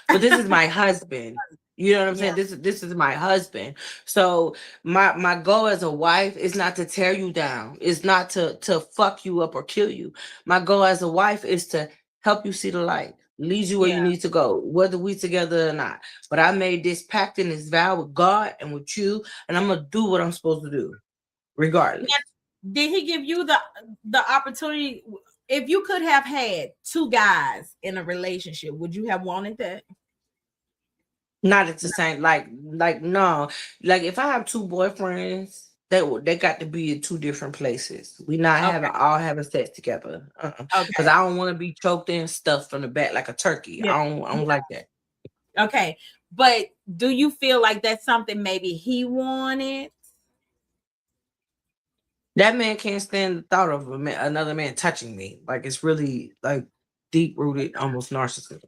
but this is my husband. You know what I'm saying? This is my husband. So my goal as a wife is not to tear you down. It's not to fuck you up or kill you. My goal as a wife is to help you see the light, lead you where you need to go, whether we together or not. But I made this pact and this vow with God and with you, and I'm gonna do what I'm supposed to do, regardless. Did he give you the opportunity? If you could have had two guys in a relationship, would you have wanted that? Not at the same, like no, like if I have two boyfriends, they got to be in two different places. We not having all having sex together, because I don't want to be choked in stuff from the back like a turkey. I don't like that. Okay, but do you feel like that's something maybe he wanted? That man can't stand the thought of another man touching me. Like it's really like deep rooted, almost narcissism.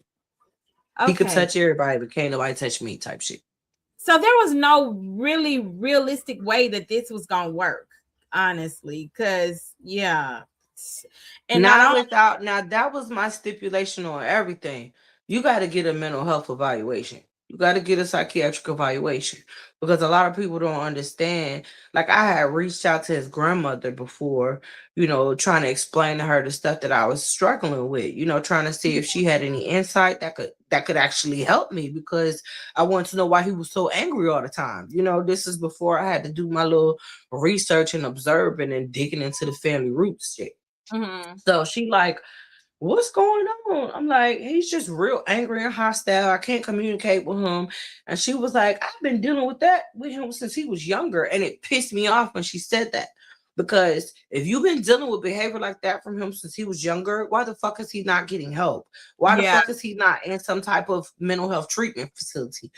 He could Okay. touch everybody, but can't nobody touch me type shit. So there was no really realistic way that this was gonna work, honestly, because and Not without, now that was my stipulation on everything. You got to get a mental health evaluation. You got to get a psychiatric evaluation, because a lot of people don't understand. Like I had reached out to his grandmother before, trying to explain to her the stuff that I was struggling with, trying to see if she had any insight that could actually help me, because I wanted to know why he was so angry all the time. This is before I had to do my little research and observing and digging into the family roots shit. So she like, what's going on? I'm like, he's just real angry and hostile. I can't communicate with him. And she was like, I've been dealing with that with him since he was younger. And it pissed me off when she said that. Because if you've been dealing with behavior like that from him since he was younger, why the fuck is he not getting help? Why the fuck is he not in some type of mental health treatment facility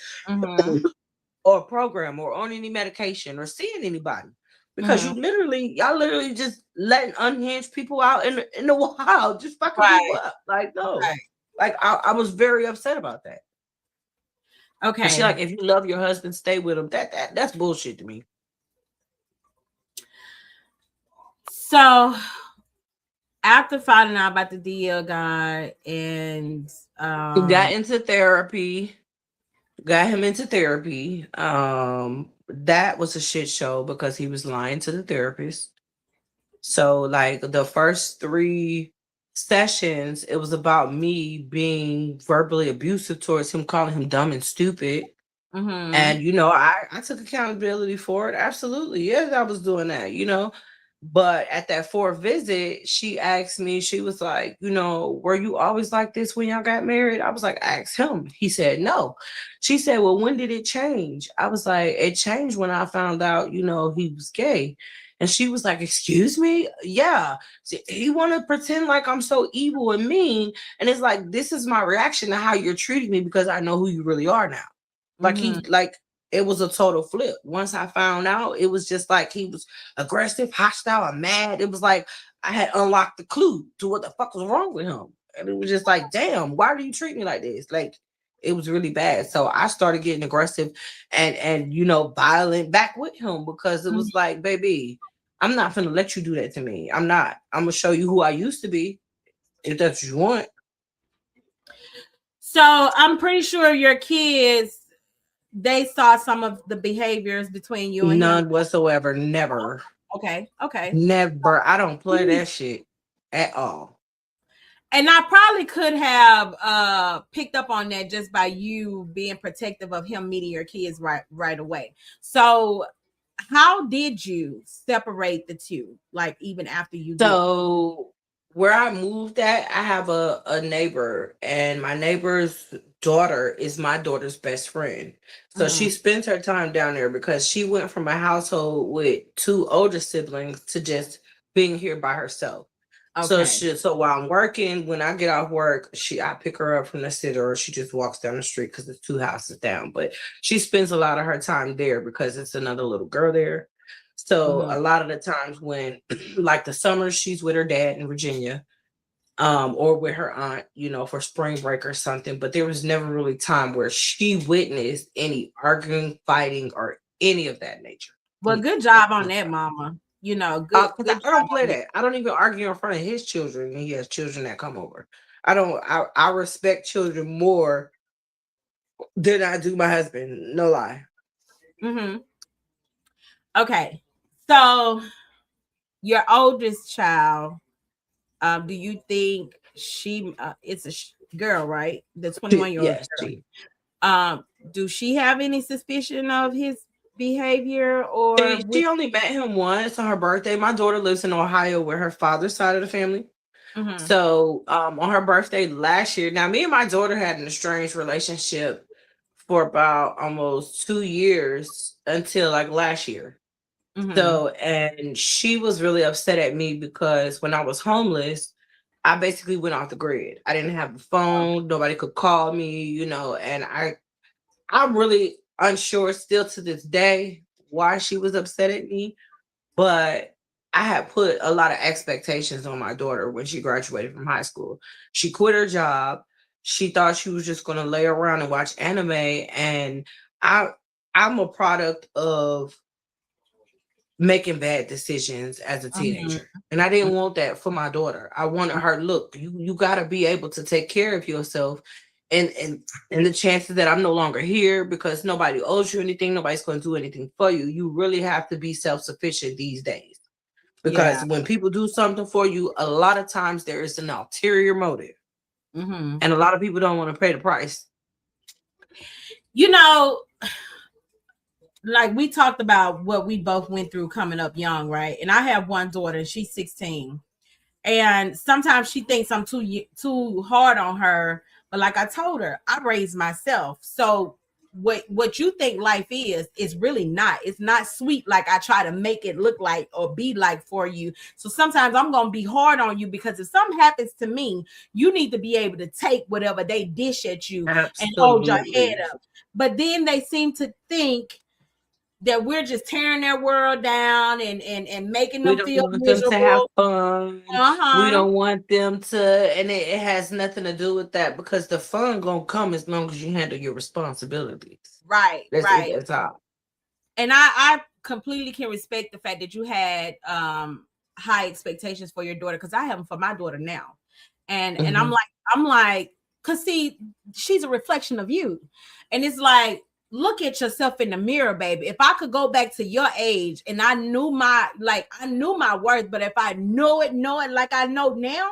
or program or on any medication or seeing anybody? Because y'all literally just letting unhinged people out in the wild, just fucking people up. Like, no. Like I was very upset about that. Okay. And she like, if you love your husband, stay with him. That's bullshit to me. So after finding out about the DL guy and got into therapy, got him into therapy. That was a shit show because he was lying to the therapist. So like the first 3 sessions, it was about me being verbally abusive towards him, calling him dumb and stupid. And I took accountability for it. Absolutely. Yes, I was doing that, But at that 4th visit, she asked me, she was like, were you always like this when y'all got married? I was like, ask him. He said, no. She said, well, when did it change? I was like, it changed when I found out, he was gay. And she was like, excuse me? Yeah. He want to pretend like I'm so evil and mean. And it's like, this is my reaction to how you're treating me because I know who you really are now. Like it was a total flip. Once I found out, it was just like he was aggressive, hostile, and mad. It was like I had unlocked the clue to what the fuck was wrong with him. And it was just like, damn, why do you treat me like this? Like, it was really bad. So I started getting aggressive and violent back with him, because it was like, baby, I'm not gonna let you do that to me. I'm not. I'm gonna show you who I used to be, if that's what you want. So I'm pretty sure your kids they saw some of the behaviors between you and him? None whatsoever. Never. Okay, okay. Never. I don't play that shit at all. And I probably could have picked up on that just by you being protective of him meeting your kids right away. So how did you separate the two? Like even after you did? So where I moved at, I have a neighbor, and my neighbor's daughter is my daughter's best friend. So she spends her time down there because she went from a household with two older siblings to just being here by herself. Okay. So while I'm working, when I get off work, I pick her up from the city, or she just walks down the street because it's two houses down. But she spends a lot of her time there because it's another little girl there. So a lot of the times when like the summer, she's with her dad in Virginia, or with her aunt, for spring break or something. But there was never really time where she witnessed any arguing, fighting, or any of that nature. Well, good job on that, mama. Good Because I don't play that. I don't even argue in front of his children when he has children that come over. I respect children more than I do my husband. No lie. Mm-hmm. Okay. So your oldest child, do you think it's a girl, right? The 21-year-old Yes, girl. Do she have any suspicion of his behavior or she only met him once on her birthday. My daughter lives in Ohio with her father's side of the family. So on her birthday last year, now me and my daughter had an estranged relationship for about almost 2 years until like last year. So, and she was really upset at me because when I was homeless, I basically went off the grid. I didn't have a phone, nobody could call me, and I'm really unsure still to this day why she was upset at me, but I had put a lot of expectations on my daughter when she graduated from high school. She quit her job. She thought she was just going to lay around and watch anime, and I'm a product of making bad decisions as a teenager. And I didn't want that for my daughter. I wanted her, look, you got to be able to take care of yourself. And the chances that I'm no longer here because nobody owes you anything, nobody's going to do anything for you. You really have to be self-sufficient these days. Because when people do something for you, a lot of times there is an ulterior motive. And a lot of people don't want to pay the price. Like we talked about what we both went through coming up young, right? And I have one daughter, and she's 16. And sometimes she thinks I'm too hard on her. But like I told her, I raised myself. So what you think life is really not. It's not sweet like I try to make it look like or be like for you. So sometimes I'm going to be hard on you because if something happens to me, you need to be able to take whatever they dish at you and hold your head up. But then they seem to think that we're just tearing their world down and making them feel miserable. Them to have fun. We don't want them to, and it has nothing to do with that because the fun gonna come as long as you handle your responsibilities. Right, right. That's all. And I completely can respect the fact that you had high expectations for your daughter because I have them for my daughter now, and I'm like, cause see, she's a reflection of you, and it's like, look at yourself in the mirror, baby. If I could go back to your age and I knew my worth, but if I know it like I know now,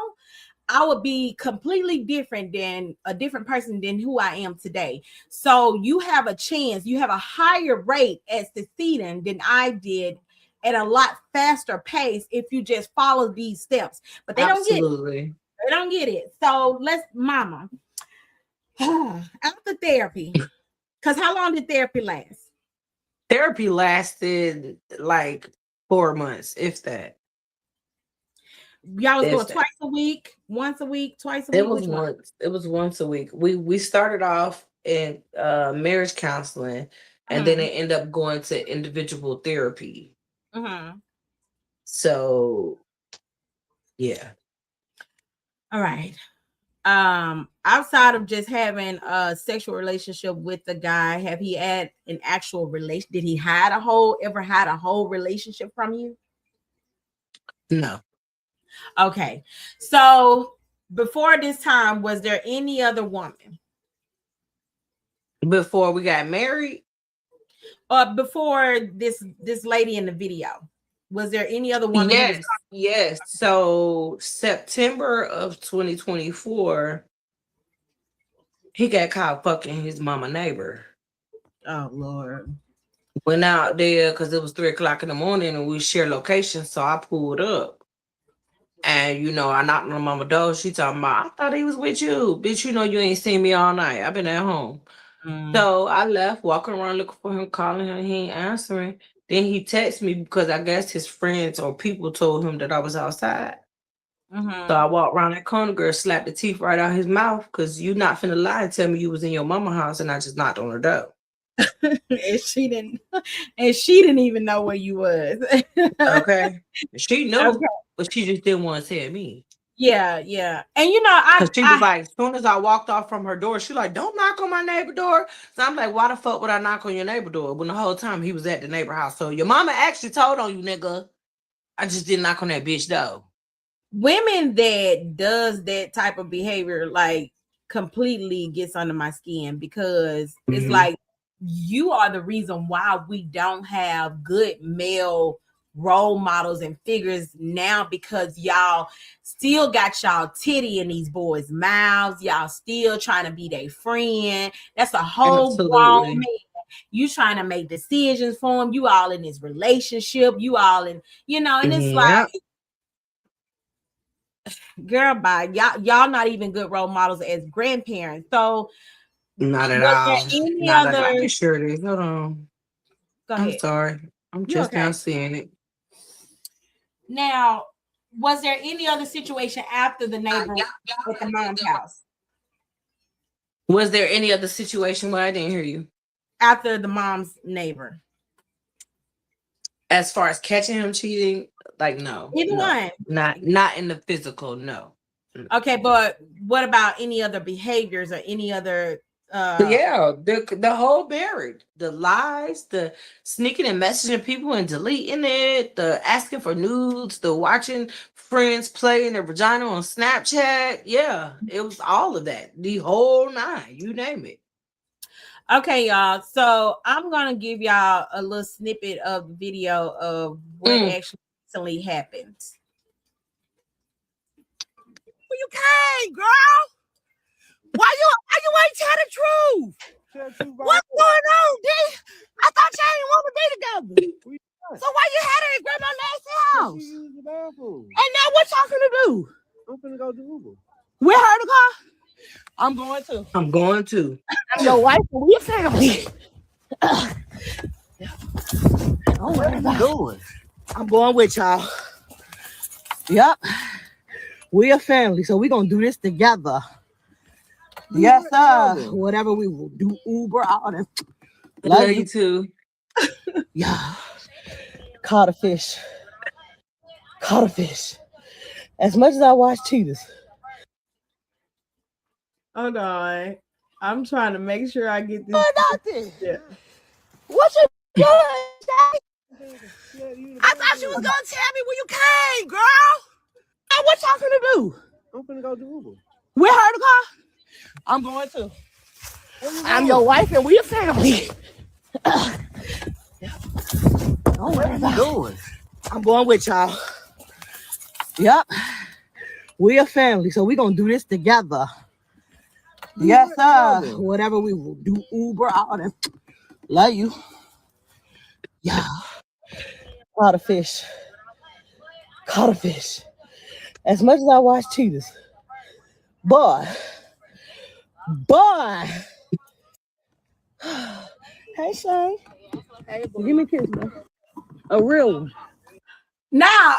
I would be completely different than a different person than who I am today. So you have a chance, you have a higher rate at succeeding than I did at a lot faster pace if you just follow these steps. But they don't get it. They don't get it. So mama, after therapy. Because how long did therapy last? Therapy lasted like 4 months, if that. Y'all was doing twice a week, once a week, twice a week? It was once. It was once a week. We started off in marriage counseling, and then it ended up going to individual therapy. So, yeah. All right. Outside of just having a sexual relationship with the guy, have he had an actual relation? Did he ever had a whole relationship from you? No. Okay. So before this time, was there any other woman? Before we got married? before this lady in the video? Was there any other woman who was? Yes. So September of 2024, he got caught fucking his mama neighbor. Oh Lord. Went out there because it was 3 o'clock in the morning and we share location. So I pulled up. And I knocked on mama door. She talking about, I thought he was with you. Bitch, you ain't seen me all night. I've been at home. So I left, walking around looking for him, calling him. He ain't answering. Then he texted me because I guess his friends or people told him that I was outside. So I walked around that corner, girl, slapped the teeth right out his mouth because you not finna lie and tell me you was in your mama house and I just knocked on her door. and she didn't even know where you was. Okay. She knew, Okay. but she just didn't want to tell me. Yeah. And she was like, as soon as I walked off from her door, she like, don't knock on my neighbor door. So I'm like, why the fuck would I knock on your neighbor door when the whole time he was at the neighbor house? So your mama actually told on you, nigga. I just didn't knock on that bitch though. Women that does that type of behavior like completely gets under my skin because it's like you are the reason why we don't have good male role models and figures now, because y'all still got y'all titty in these boys' mouths. Y'all still trying to be their friend. That's a whole grown man. You trying to make decisions for him. You all in this relationship. You all in, and it's like, girl, bye. Y'all not even good role models as grandparents. So not at all. I can share this. Hold on. Go ahead. I'm sorry. I'm just now seeing it. Now, was there any other situation after the neighbor at the mom's house? Was there any other situation where I didn't hear you? After the mom's neighbor. As far as catching him cheating, like no. Either one. Not in the physical, no. Okay, but what about any other behaviors or any other the whole buried. The lies, the sneaking and messaging people and deleting it, the asking for nudes, the watching friends play in their vagina on Snapchat. Yeah, it was all of that. The whole nine, you name it. Okay, y'all. So I'm gonna give y'all a little snippet of the video of what actually recently happened. You came, girl. Why you ain't tell the truth? What's going on, D? I thought y'all didn't want to be together. So why you had her at Grandma Nancy's house? She used the bathroom. And now what y'all finna do? I'm finna go to Uber. With her to car? I'm going to. I'm your wife and we a family. What are you doing? I'm going with y'all. Yep. We a family, so we gonna do this together. Yes, sir. Whatever we will do, Uber, all that. Love you too. Yeah. Caught a fish. As much as I watch cheaters. Hold on. I'm trying to make sure I get this. Nothing. Yeah. What you doing? I thought you was gonna tell me when you came, girl. Now what y'all finna do? I'm finna go to Uber. With her to car? I'm going to. I'm your wife and we a family. Don't worry about it. I'm going with y'all. Yep. We a family, so we gonna do this together. Yes, sir. Whatever we will do, Uber, all that. Love you. Yeah. Caught a fish. As much as I watch cheaters. Boy. Hey, Shane. Hey, give me a kiss, man. A real one. Now,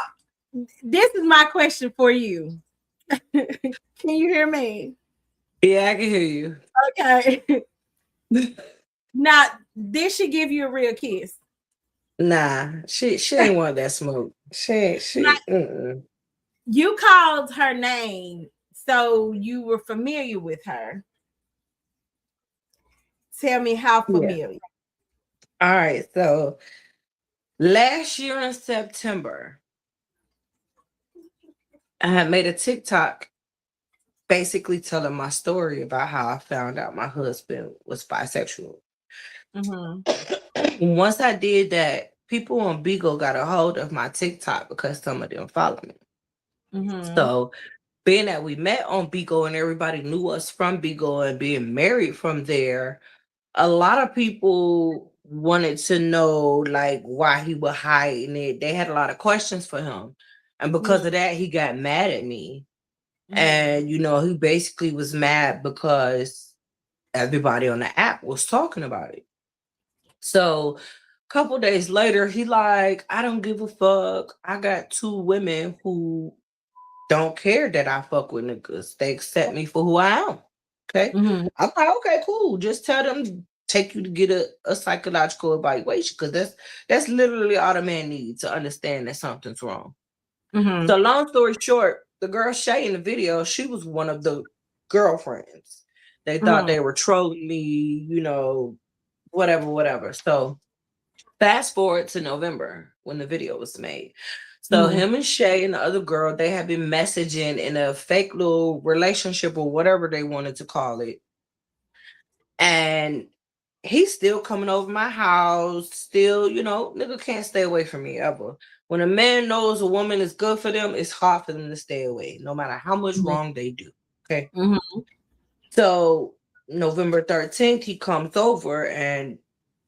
this is my question for you. Can you hear me? Yeah, I can hear you. Okay. Now, did she give you a real kiss? Nah, she ain't want that smoke. You called her name, so you were familiar with her. Tell me how familiar. Yeah. All right, so last year in September, I had made a TikTok basically telling my story about how I found out my husband was bisexual. Once I did that, people on Beagle got a hold of my TikTok because some of them follow me. Mm-hmm. So being that we met on Beagle and everybody knew us from Beagle and being married from there, a lot of people wanted to know like why he was hiding it. They had a lot of questions for him. And because of that, he got mad at me. And he basically was mad because everybody on the app was talking about it. So a couple days later, he like, I don't give a fuck. I got two women who don't care that I fuck with niggas. They accept me for who I am. Okay. Mm-hmm. I'm like, okay, cool. Just tell them take you to get a psychological evaluation because that's literally all the man needs to understand that something's wrong. Mm-hmm. So long story short, the girl Shay in the video, she was one of the girlfriends. They thought they were trolling me, whatever. So fast forward to November when the video was made. So him and Shay and the other girl, they have been messaging in a fake little relationship or whatever they wanted to call it. And he's still coming over my house, still, nigga can't stay away from me ever. When a man knows a woman is good for them, it's hard for them to stay away, no matter how much wrong they do. Okay. Mm-hmm. So November 13th, he comes over, and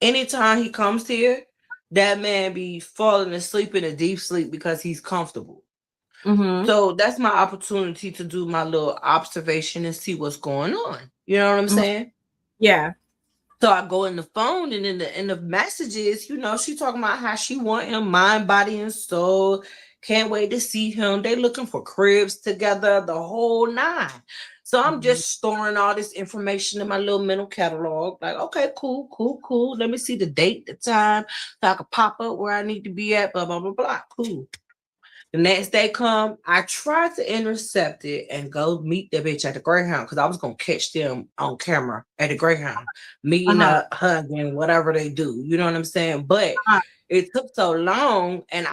anytime he comes here, that man be falling asleep in a deep sleep because he's comfortable. Mm-hmm. So that's my opportunity to do my little observation and see what's going on. You know what I'm saying? Yeah. So I go in the phone, and in the messages, she talking about how she want him mind, body, and soul. Can't wait to see him. They looking for cribs together, the whole nine. So I'm just storing all this information in my little mental catalog. Like, okay, cool. Let me see the date, the time, so I can pop up where I need to be at. Blah blah blah blah. Cool. The next day come, I tried to intercept it and go meet the bitch at the Greyhound because I was gonna catch them on camera at the Greyhound, meeting up, hugging, whatever they do. You know what I'm saying? But it took so long, and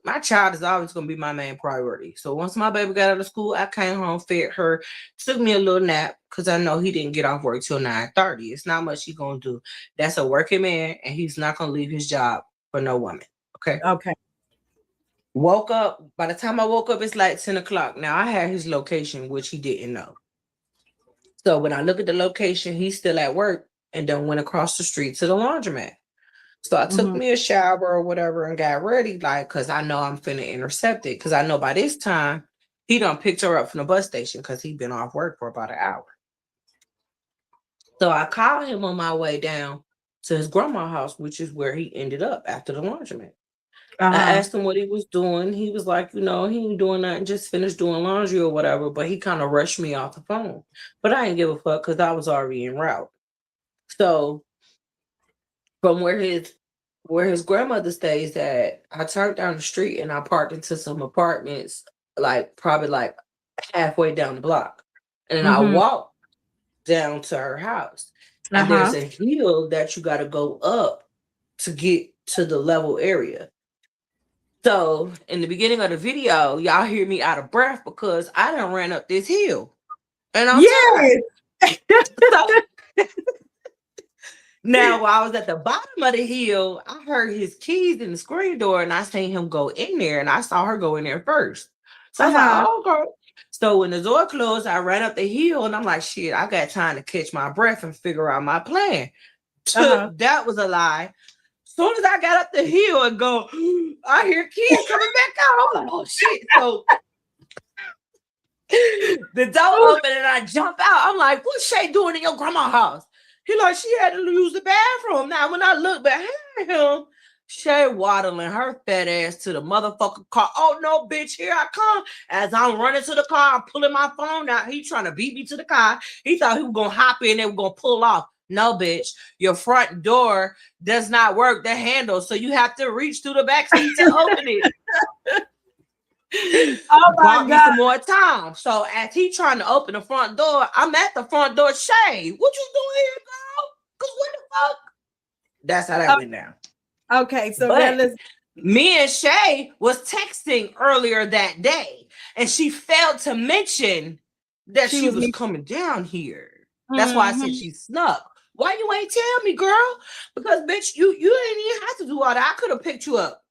my child is always gonna be my main priority. So once my baby got out of school, I came home, fed her, took me a little nap because I know he didn't get off work till 9:30. It's not much he's gonna do. That's a working man, and he's not gonna leave his job for no woman. Okay. Okay. Woke up. By the time I woke up, it's like 10 o'clock. Now I had his location, which he didn't know. So when I look at the location, he's still at work and then went across the street to the laundromat. So I took me a shower or whatever and got ready, like, because I know I'm finna intercept it. Because I know by this time, he done picked her up from the bus station because he'd been off work for about an hour. So I called him on my way down to his grandma's house, which is where he ended up after the laundromat. I asked him what he was doing. He was like, he ain't doing nothing, just finished doing laundry or whatever. But he kind of rushed me off the phone. But I didn't give a fuck because I was already en route. So from where his grandmother stays at, I turned down the street and I parked into some apartments, probably halfway down the block. And then I walked down to her house. And there's a hill that you got to go up to get to the level area. So in the beginning of the video, y'all hear me out of breath because I done ran up this hill. And I'm tired. So, now, while I was at the bottom of the hill, I heard his keys in the screen door and I seen him go in there and I saw her go in there first. So I was like, oh, girl. So when the door closed, I ran up the hill and I'm like, shit, I got time to catch my breath and figure out my plan. That was a lie. Soon as I got up the hill and go, I hear kids coming back out. I'm like, oh shit. So the door opened and I jump out. I'm like, what's Shay doing in your grandma's house? He like, she had to use the bathroom. Now, when I look behind him, Shay waddling her fat ass to the motherfucking car. Oh no, bitch, here I come. As I'm running to the car, I'm pulling my phone out. He trying to beat me to the car. He thought he was gonna hop in and we're gonna pull off. No, bitch, your front door does not work, the handle, so you have to reach through the back seat to open it. Oh my God. Some more time. So as he trying to open the front door, I'm at the front door. Shay, what you doing here, girl? Because what the fuck? That's how that went down. Okay, so me and Shay was texting earlier that day, and she failed to mention that she was coming down here. That's why I said she snuck. Why you ain't tell me, girl? Because bitch, you ain't even have to do all that. I could have picked you up.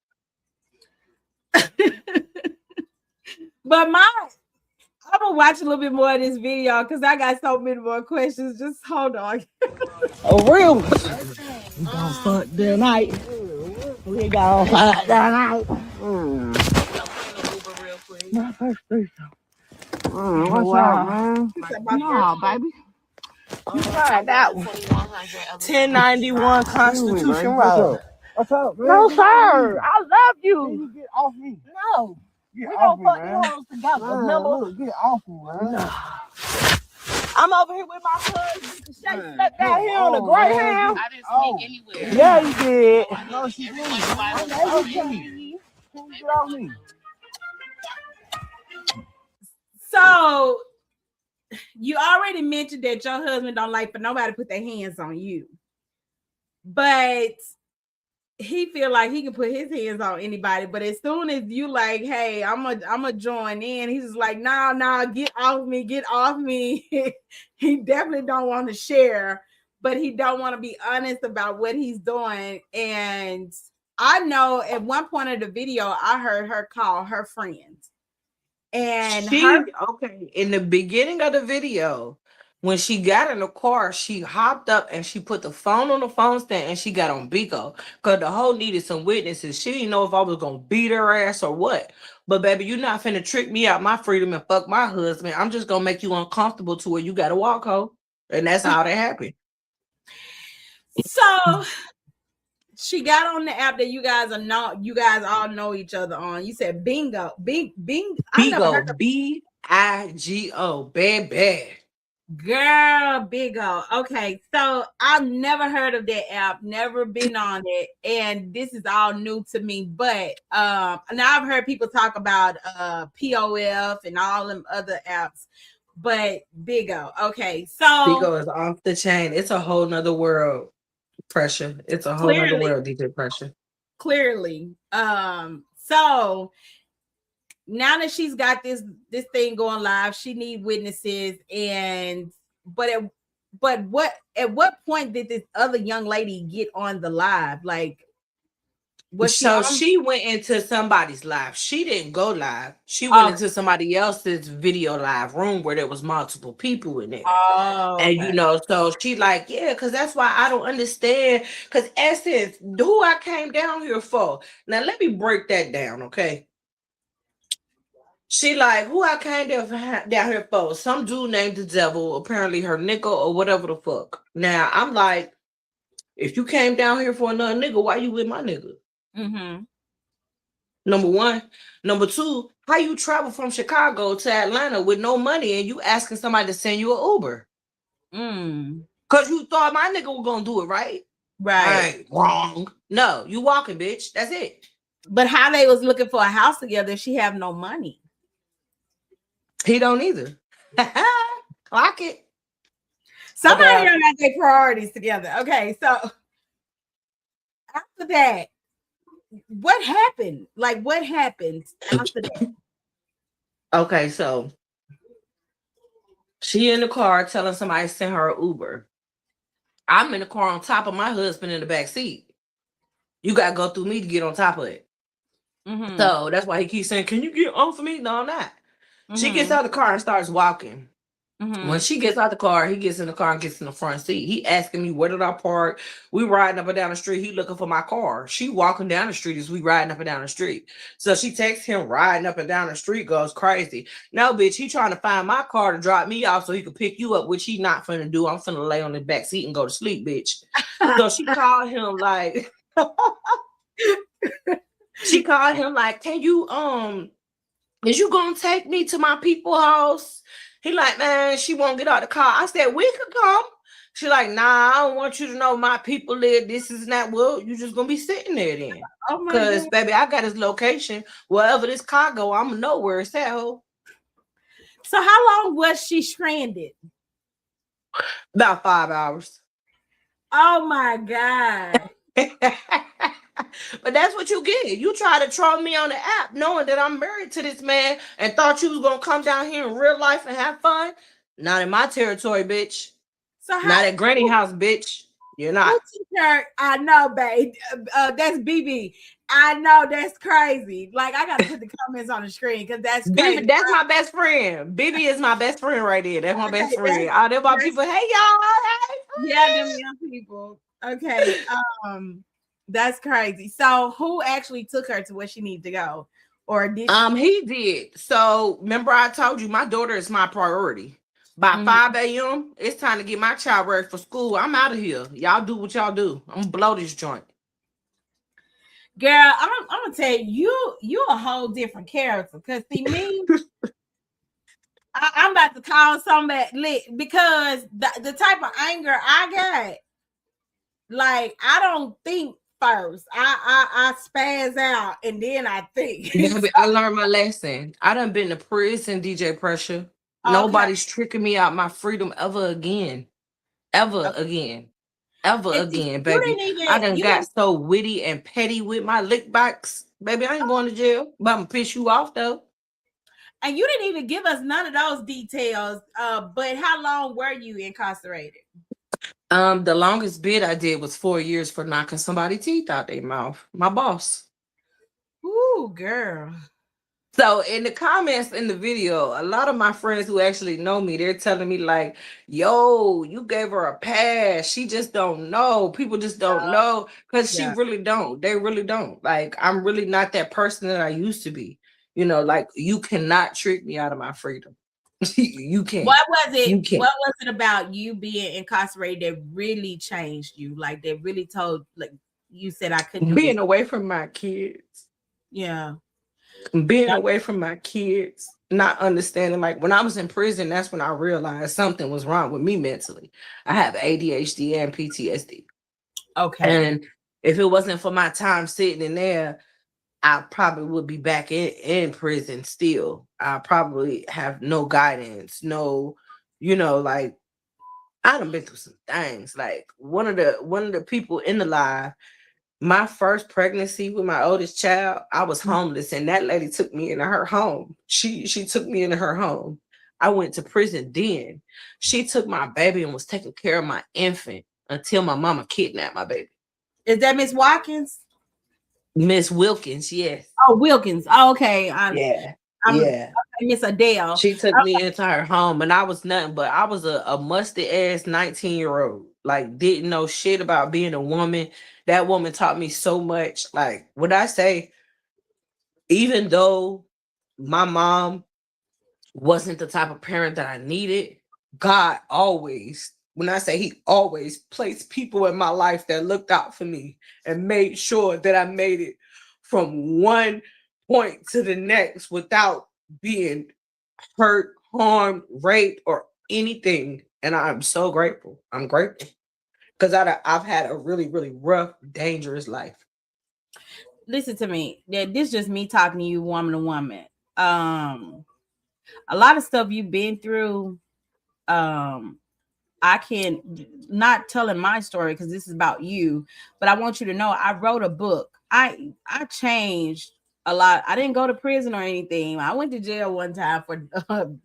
But I'm gonna watch a little bit more of this video because I got so many more questions. Just hold on. A real one. We gonna fuck the night. We gonna fuck the night. My first threesome. What's up, man? No, baby. You tried that one. 1091 Constitution Road. What's up, man? No, sir. I love you. You get off me. No. Get We off gonna me, fuck man. these hoes together. Man, Remember? look, get off me, man. I'm over here with my husband. The shake Man, slept down come here on the on, Greyhound. man. I didn't sneak anywhere. Yeah, you did. No, she didn't. Everybody Get off was me. Get off me. So you already mentioned that your husband don't like for nobody to put their hands on you, but he feel like he can put his hands on anybody. But as soon as you like, hey, I'm a join in, he's just like, nah, get off me. He definitely don't want to share, but he don't want to be honest about what he's doing. And I know at one point of the video, I heard her call her friends. And Okay, in the beginning of the video, when she got in the car, she hopped up and she put the phone on the phone stand and she got on Bico because the hoe needed some witnesses. She didn't know if I was gonna beat her ass or what. But baby, you're not finna trick me out my freedom and fuck my husband. I'm just gonna make you uncomfortable to where you gotta walk, hoe. And that's how that happened. so she got on the app that you guys all know each other on. You said Bingo. Bing. I never heard Bigo, of Bigo, baby. Girl, Bigo. Okay, so I've never heard of that app, never been on it, and this is all new to me. But now I've heard people talk about POF and all them other apps, but Bigo. Okay, so Bigo is off the chain. It's a whole nother world. Pressure. It's a whole nother world, DJ Pressure. Clearly. So now that she's got this thing going live, she need witnesses. And at what point did this other young lady get on the live? Like, she went into somebody's live. She didn't go live. She went into somebody else's video live room where there was multiple people in there. And so she like, yeah, because that's why I don't understand. Because essence, who I came down here for. Now let me break that down, okay? She like, who I came down here for? Some dude named the devil, apparently her nigga or whatever the fuck. Now I'm like, if you came down here for another nigga, why you with my nigga? Mm-hmm. Number one. Number two, how you travel from Chicago to Atlanta with no money and you asking somebody to send you an Uber? Because you thought my nigga was gonna do it, right? Right. Wrong. No, you walking, bitch. That's it. But how they was looking for a house together, she have no money. He don't either. Clock it. Somebody don't got their priorities together. Okay, so after that, what happened? Like, what happened after that? Okay, so she in the car telling somebody to send her an Uber. I'm in the car on top of my husband in the back seat. You gotta go through me to get on top of it. Mm-hmm. So that's why he keeps saying, "Can you get off of me?" No, I'm not. Mm-hmm. She gets out of the car and starts walking. Mm-hmm. When she gets out the car, he gets in the car and gets in the front seat. He asking me, where did I park? We riding up and down the street. He looking for my car. She walking down the street as we riding up and down the street. So she texts him riding up and down the street, goes crazy. No, bitch, he trying to find my car to drop me off so he could pick you up, which he not finna do. I'm finna lay on the back seat and go to sleep, bitch. So she called him like, can you, is you gonna take me to my people's house? He like, man, she won't get out the car. I said, we could come. She like, nah, I don't want you to know my people live. This is not, well, you just gonna be sitting there then. Because, baby, I got his location. Wherever this car go, I'm gonna know where it's at, ho. So how long was she stranded? About 5 hours. Oh my God. But that's what you get. You try to troll me on the app knowing that I'm married to this man and thought you was gonna come down here in real life and have fun. Not in my territory, bitch. So how Not at Granny house, bitch. You're not. who took her? I know, babe. That's BB. I know that's crazy. Like I gotta put the comments on the screen because that's crazy. Bibi, that's my best friend. Bibi is my best friend right there. That's my best Okay, friend. All them my people. Hey y'all. Hey, yeah, them friends. young people. Okay. That's crazy. So who actually took her to where she needed to go? Or did He did. So remember, I told you my daughter is my priority. By Mhm. 5 a.m., it's time to get my child ready for school. I'm out of here. Y'all do what y'all do. I'm gonna blow this joint. Girl, I'm gonna tell you a whole different character. Cause see me, I'm about to call somebody lit because the type of anger I got, like I don't think first. I spaz out and then I think. Baby, I learned my lesson. I done been to prison, DJ Pressure. Okay. Nobody's tricking me out my freedom ever again. Ever again. Ever And see, again, you baby. didn't I even done you got didn't so witty and petty with my lick backs. Baby, I ain't going to jail. But I'm gonna piss you off though. and you didn't even give us none of those details. But how long were you incarcerated? The longest bid I did was 4 years for knocking somebody's teeth out their mouth. My boss. Ooh, girl. So in the comments in the video, a lot of my friends who actually know me, they're telling me like, "Yo, you gave her a pass. She just don't know. People just don't know because she Yeah. really don't. They really don't. Like I'm really not that person that I used to be. You know, like you cannot trick me out of my freedom. You can't. What was it? You can't. What was it about you being incarcerated that really changed you? Like that really told, like you said, I couldn't do this. Being away from my kids. Yeah. Being away from my kids, not understanding. Like when I was in prison, that's when I realized something was wrong with me mentally. I have ADHD and PTSD. Okay. And if it wasn't for my time sitting in there, I probably would be back in prison still. I probably have no guidance, no, like I done been through some things. Like one of the people in the live, my first pregnancy with my oldest child, I was homeless, and that lady took me into her home. She took me into her home. I went to prison then. She took my baby and was taking care of my infant until my mama kidnapped my baby. Is that Miss Watkins? Miss Wilkins, yes. Oh, Wilkins. Oh, okay. Yeah. I'm Yeah. Miss Adele. She took me into her home, and I was nothing but I was a musty ass 19-year-old. Like, didn't know shit about being a woman. That woman taught me so much. Like, what I say, even though my mom wasn't the type of parent that I needed, God always, when I say He always placed people in my life that looked out for me and made sure that I made it from one point to the next without being hurt, harmed, raped, or anything. And I'm so grateful. I'm grateful because I've had a really, really rough, dangerous life. Listen to me. This is just me talking to you, woman to woman. A lot of stuff you've been through. I can not telling my story because this is about you, but I want you to know I wrote a book. I changed a lot. I didn't go to prison or anything. I went to jail one time for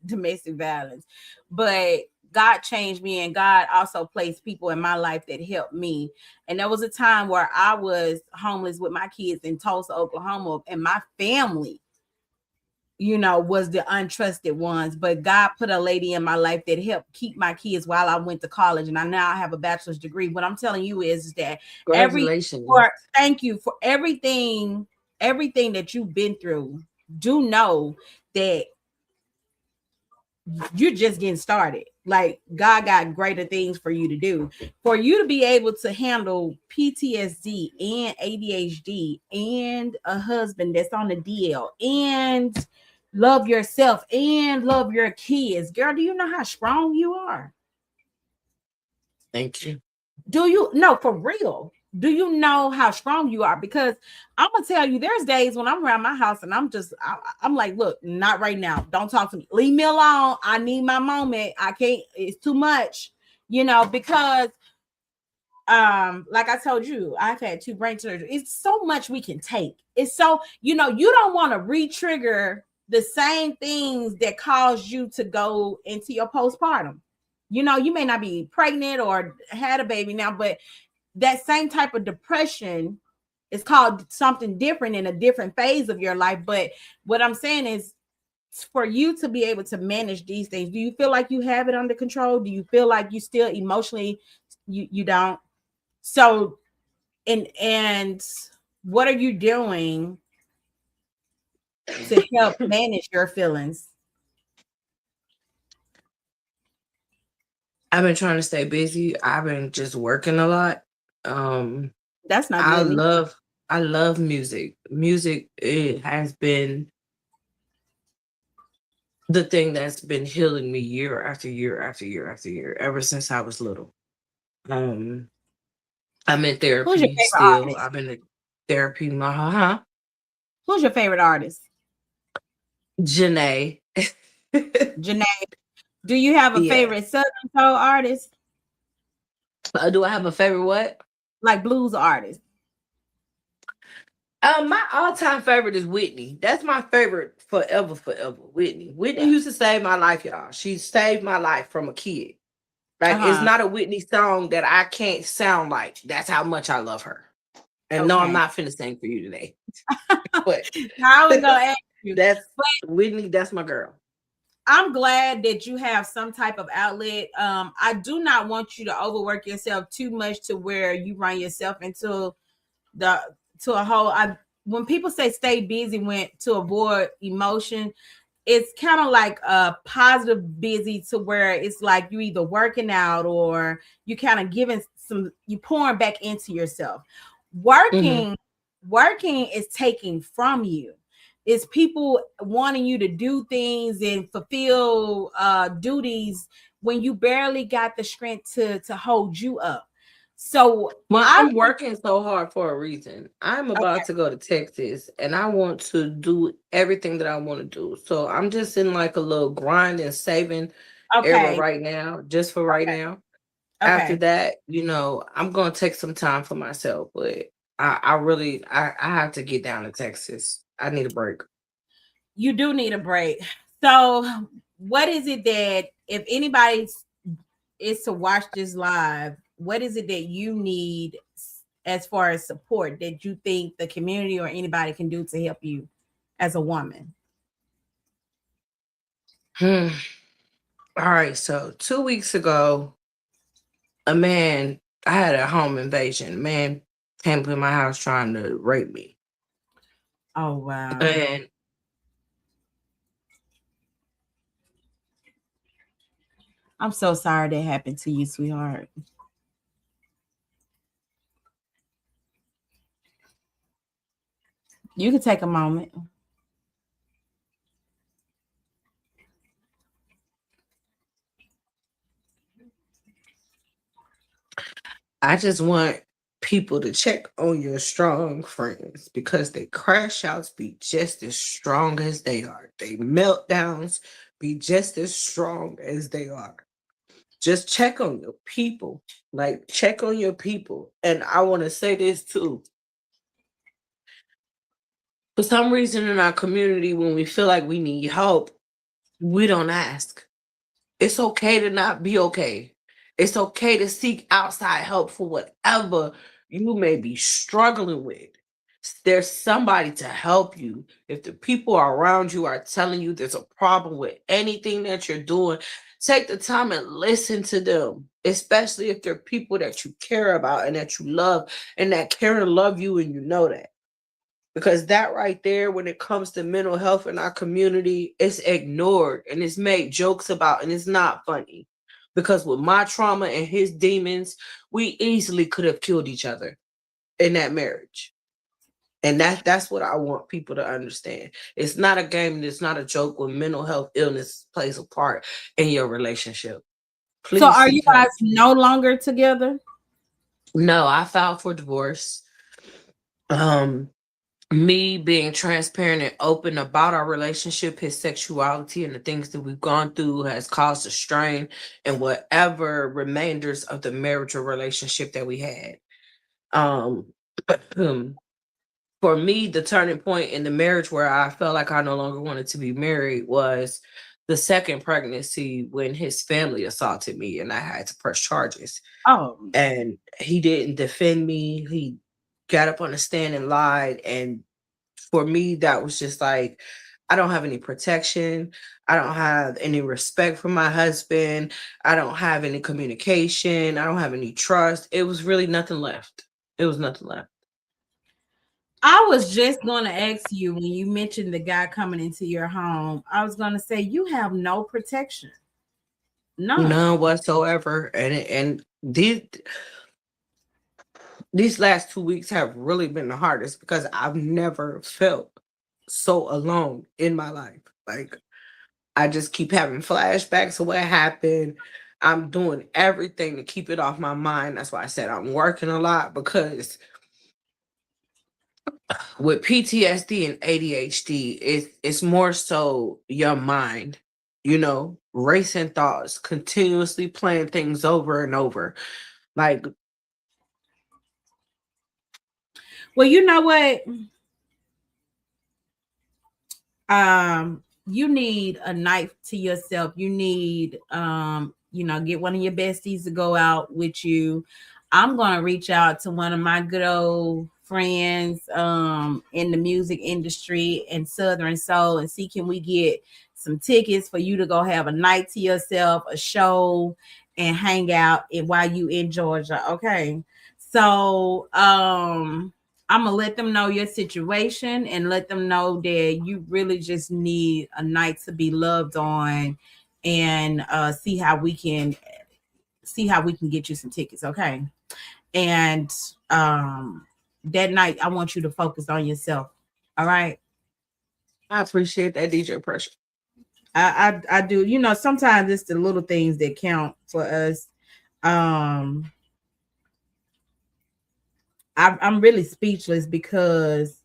domestic violence, but God changed me, and God also placed people in my life that helped me. And there was a time where I was homeless with my kids in Tulsa, Oklahoma, and my family, was the untrusted ones. But God put a lady in my life that helped keep my kids while I went to college. And I now have a bachelor's degree. What I'm telling you is that Congratulations. thank you for everything that you've been through. Do know that you're just getting started. Like God got greater things for you to do. For you to be able to handle PTSD and ADHD and a husband that's on the DL and love yourself and love your kids. Girl, do you know how strong you are? Thank you. Do you know for real? Do you know how strong you are? Because I'm gonna tell you, there's days when I'm around my house and I'm like, look, not right now. Don't talk to me. Leave me alone. I need my moment. I can't. It's too much, because like I told you, I've had 2 brain surgeries. It's so much we can take. It's so, you don't want to re-trigger the same things that caused you to go into your postpartum. you know, you may not be pregnant or had a baby now, but that same type of depression is called something different in a different phase of your life. But what I'm saying is, for you to be able to manage these things, do you feel like you have it under control? Do you feel like you still emotionally, you don't? So, and what are you doing to help manage your feelings? I've been trying to stay busy. I've been just working a lot. Um, That's not I good. love I love music. Music, it has been the thing that's been healing me year after year after year after year ever since I was little. Um, I'm in Who's your therapy favorite still. artist? I've been in therapy my huh? Who's your favorite artist? Janae. Janae. Do you have a Yeah. favorite Southern soul artist, Do I have a favorite what? like blues artist? My all-time favorite is Whitney. That's my favorite forever, forever. Whitney. Whitney used to save my life, y'all. She saved my life from a kid. Like, it's Uh-huh. not a Whitney song that I can't sound like. That's how much I love her. And no, I'm Okay. not finna sing for you today. But I was gonna ask you, that's but Whitney, that's my girl. I'm glad that you have some type of outlet. I do not want you to overwork yourself too much to where you run yourself into the to a whole. I When people say stay busy, went to avoid emotion, it's kind of like a positive busy to where it's like you either working out or you kind of giving some, you pouring back into yourself. Mhm. Working is taking from you. It's people wanting you to do things and fulfill duties when you barely got the strength to hold you up. So Well, I I'm working so hard for a reason. I'm okay, about to go to Texas and I want to do everything that I want to do. So I'm just in like a little grind and saving era okay, right now, just for right now. After okay. that, I'm gonna take some time for myself, but I have to get down to Texas. I need a break. You do need a break. So, what is it that if anybody is to watch this live, what is it that you need as far as support that you think the community or anybody can do to help you as a woman? Hmm. All right, so 2 weeks ago, a man, I had a home invasion. A man came to my house trying to rape me. Oh wow. And I'm so sorry that happened to you, sweetheart. You can take a moment. I just want people to check on your strong friends because they crash outs be just as strong as they are. They meltdowns be just as strong as they are. Just check on your people. Like, check on your people. And I want to say this too. For some reason in our community, when we feel like we need help, we don't ask. It's okay to not be okay. It's okay to seek outside help for whatever you may be struggling with. There's somebody to help you. If the people around you are telling you there's a problem with anything that you're doing, take the time and listen to them, especially if they're people that you care about and that you love and that care and love you, and you know that. Because that right there, when it comes to mental health in our community, it's ignored and it's made jokes about, and it's not funny. Because with my trauma and his demons, we easily could have killed each other in that marriage. And that's what I want people to understand. It's not a game and it's not a joke when mental health illness plays a part in your relationship. So, Please are you seek guys help. no longer together? No, I filed for divorce. Um, Me being transparent and open about our relationship, his sexuality, and the things that we've gone through has caused a strain in whatever remainders of the marriage or relationship that we had. Um, for me, the turning point in the marriage where I felt like I no longer wanted to be married was the second pregnancy when his family assaulted me and I had to press charges. Oh, And he didn't defend me. He got up on the stand and lied. And for me, that was just like, I don't have any protection. I don't have any respect for my husband. I don't have any communication. I don't have any trust. It was really nothing left. It was nothing left. I was just going to ask you when you mentioned the guy coming into your home. I was going to say you have no protection, none. None whatsoever. And these last 2 weeks have really been the hardest because I've never felt so alone in my life. Like, I just keep having flashbacks of what happened. I'm doing everything to keep it off my mind. That's why I said I'm working a lot, because with PTSD and ADHD, it's more so your mind, racing thoughts, continuously playing things over and over. Like, Well, you know what? You need a night to yourself. You need get one of your besties to go out with you. I'm gonna reach out to one of my good old friends in the music industry and Southern Soul and see, can we get some tickets for you to go have a night to yourself, a show, and hang out while you in Georgia. Okay. So I'm gonna let them know your situation and let them know that you really just need a night to be loved on, and see how we can get you some tickets, okay? And that night I want you to focus on yourself. All right. I appreciate that, DJ Pressure. I do. Sometimes it's the little things that count for us. Um I'm really speechless because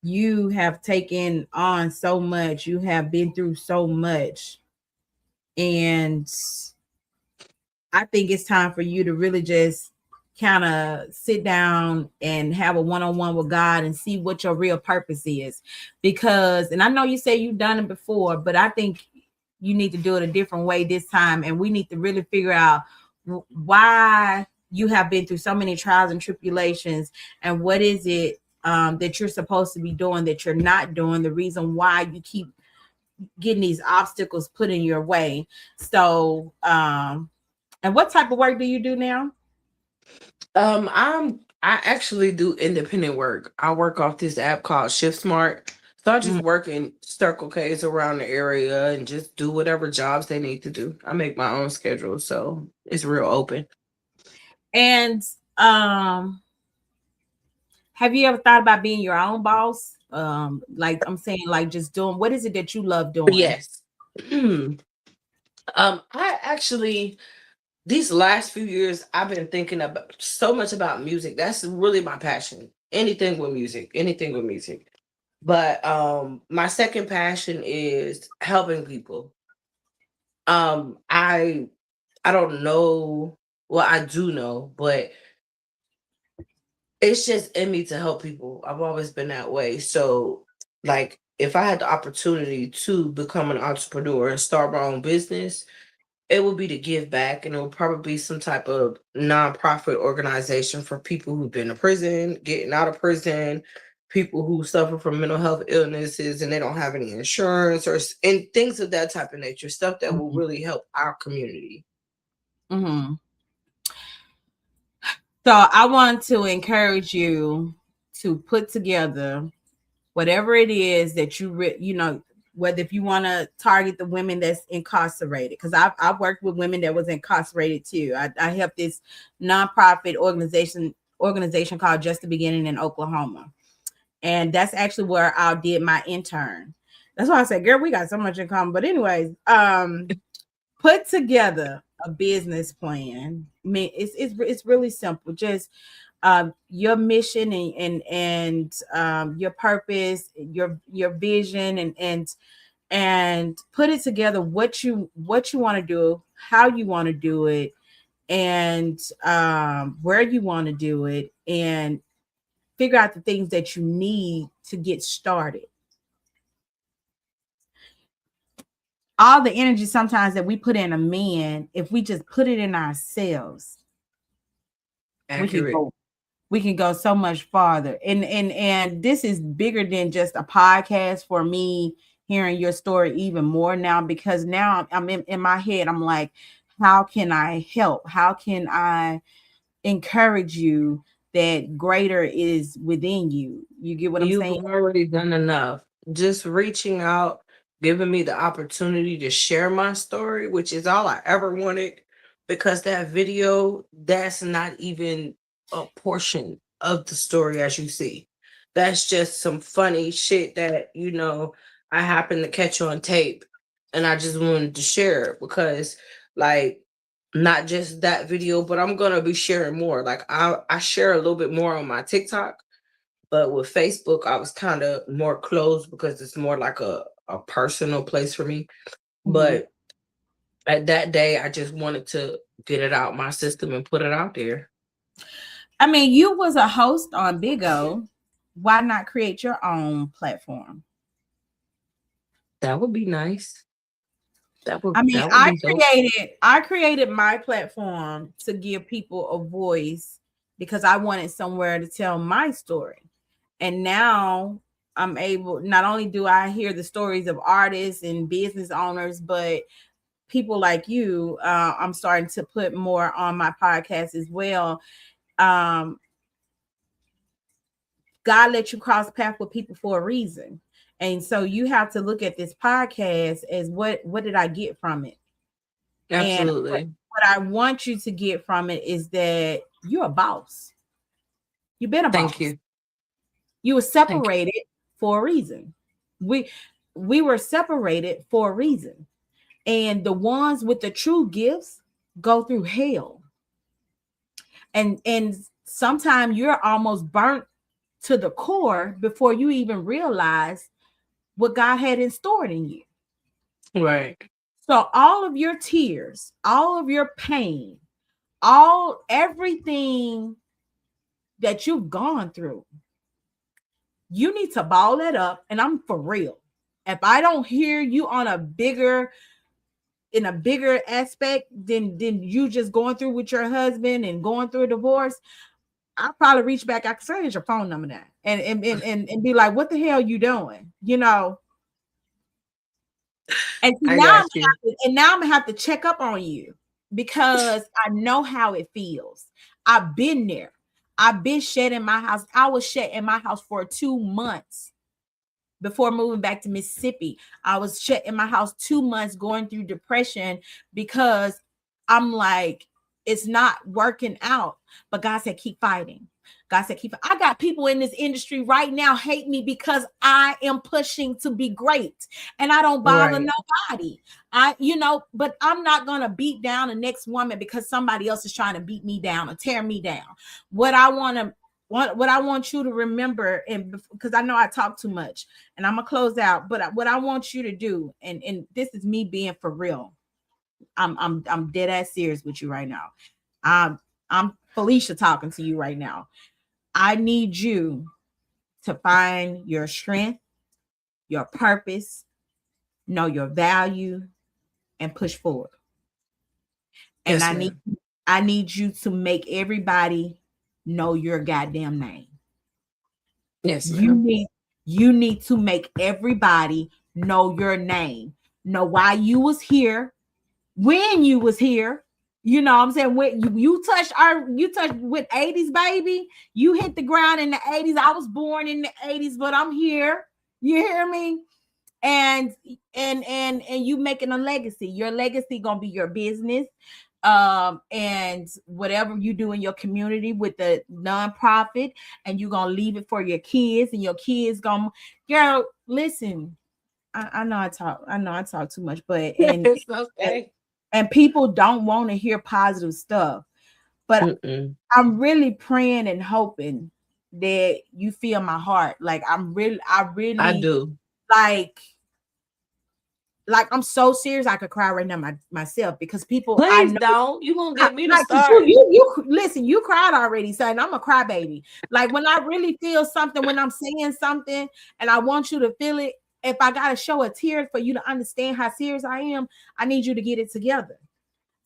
you have taken on so much, you have been through so much, and I think it's time for you to really just kind of sit down and have a one-on-one with God and see what your real purpose is. Because, and I know you say you've done it before, but I think you need to do it a different way this time, and we need to really figure out why you have been through so many trials and tribulations, and what is it that you're supposed to be doing that you're not doing, the reason why you keep getting these obstacles put in your way. So and what type of work do you do now? I actually do independent work. I work off this app called Shift Smart. So I just Mm. work in Circle K's around the area and just do whatever jobs they need to do. I make my own schedule, so it's real open. And have you ever thought about being your own boss? Like I'm saying, like just doing, what is it that you love doing? Yes. I actually, these last few years, I've been thinking about so much about music. That's really my passion. Anything with music, anything with music. But my second passion is helping people. I don't know, well, I do know, but it's just in me to help people. I've always been that way. So, like, if I had the opportunity to become an entrepreneur and start my own business, it would be to give back, and it would probably be some type of nonprofit organization for people who've been to prison, getting out of prison, people who suffer from mental health illnesses and they don't have any insurance, and things of that type of nature, stuff that will really help our community. Mm-hmm. So I want to encourage you to put together whatever it is that whether if you want to target the women that's incarcerated, because I've worked with women that was incarcerated too. I helped this nonprofit organization called Just the Beginning in Oklahoma, and that's actually where I did my intern. That's why I said, girl, we got so much in common. But anyways, put together a business plan. I mean, it's really simple. Just your mission and your purpose, your vision, and put it together, what you want to do, how you want to do it, and where you want to do it, and figure out the things that you need to get started. all the energy sometimes that we put in a man, if we just put it in ourselves, we can Accurate. go so much farther. And this is bigger than just a podcast for me, hearing your story even more now, because now I'm in my head, I'm like, how can I help? How can I encourage you that greater is within you? You get what I'm You've saying? already done enough. Just reaching out, giving me the opportunity to share my story, which is all I ever wanted, because that video, that's not even a portion of the story as you see. That's just some funny shit that, I happened to catch on tape, and I just wanted to share it because, like, not just that video, but I'm gonna be sharing more. Like, I share a little bit more on my TikTok, but with Facebook, I was kind of more closed because it's more like a personal place for me. Mhm. But at that day, I just wanted to get it out my system and put it out there. I mean, you was a host on Big O. Why not create your own platform? That would be nice. That would I mean, that would be dope. I created my platform to give people a voice because I wanted somewhere to tell my story. And now I'm able, not only do I hear the stories of artists and business owners, but people like you, I'm starting to put more on my podcast as well. Um, God let you cross paths with people for a reason. And so you have to look at this podcast as what did I get from it? And Absolutely. what I want you to get from it is that you're a boss. You've been a Thank boss. you. You were Thank you. separated for a reason. We were separated for a reason. And the ones with the true gifts go through hell. And sometimes you're almost burnt to the core before you even realize what God had in store in you. Right. So all of your tears, all of your pain, all everything that you've gone through, you need to ball that up. And I'm for real. If I don't hear you on in a bigger aspect than you just going through with your husband and going through a divorce, I'll probably reach back. I can say, here's your phone number now, and be like, what the hell you doing? And I got you. now I'm gonna have to check up on you because I know how it feels. I've been there. I've been shed in my house. I was shed in my house for 2 months before moving back to Mississippi. I was shut in my house 2 months going through depression because I'm like, it's not working out. But God said, keep fighting. God said, I got people in this industry right now hate me because I am pushing to be great and I don't bother Right. nobody. But I'm not going to beat down the next woman because somebody else is trying to beat me down or tear me down. What I want you to remember, and because I know I talk too much, and I'm gonna close out, but what I want you to do, and this is me being for real. I'm dead ass serious with you right now. I'm Felicia talking to you right now. I need you to find your strength, your purpose, know your value, and push forward. And Yes, ma'am. I need you to make everybody know your goddamn name. Yes, You ma'am. need you need to make everybody know your name. Know why you was here, when you was here. You know what I'm saying? When you touched with 80s, baby. You hit the ground in the 80s. I was born in the 80s, but I'm here. You hear me? And you making a legacy. Your legacy gonna be your business, and whatever you do in your community with the nonprofit, and you're gonna leave it for your kids, and your kids gonna, girl, listen. I know I talk too much, but It's okay. and people don't want to hear positive stuff, but Mm-mm. I'm really praying and hoping that you feel my heart. Like I I really do. like I'm so serious I could cry right now myself because people I Please know don't. You gonna get me to like start. you listen, you cried already, son. I'm a crybaby. Like when I really feel something, when I'm saying something and I want you to feel it, if I gotta show a tear for you to understand how serious I am, I need you to get it together.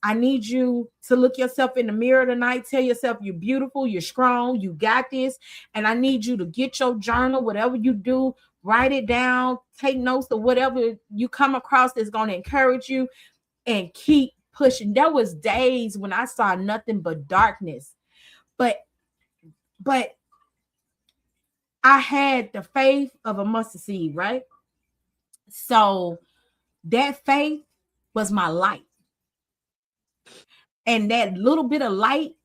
I need you to look yourself in the mirror tonight, tell yourself you're beautiful, you're strong, you got this. And I need you to get your journal, whatever you do, write it down, take notes of whatever you come across that's going to encourage you, and keep pushing. There was days when I saw nothing but darkness, but I had the faith of a mustard seed, right? So that faith was my light. And that little bit of light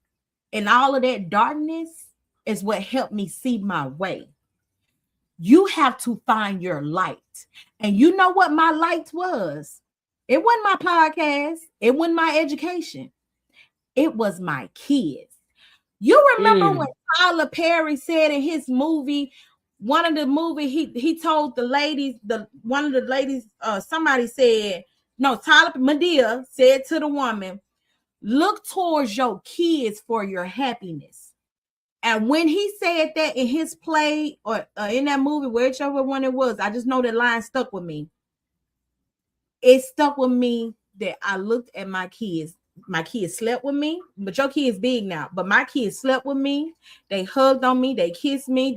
and all of that darkness is what helped me see my way. You have to find your light. And you know what my light was? It wasn't my podcast. It wasn't my education. It was my kids. You remember when Tyler Perry said in his movie, one of the movie, he told the ladies, somebody said, no, Tyler Medea said to the woman, look towards your kids for your happiness. And when he said that in his play or in that movie, whichever one it was, I just know that line stuck with me. It stuck with me that I looked at my kids. My kids slept with me, but your kids big now. But my kids slept with me. They hugged on me. They kissed me.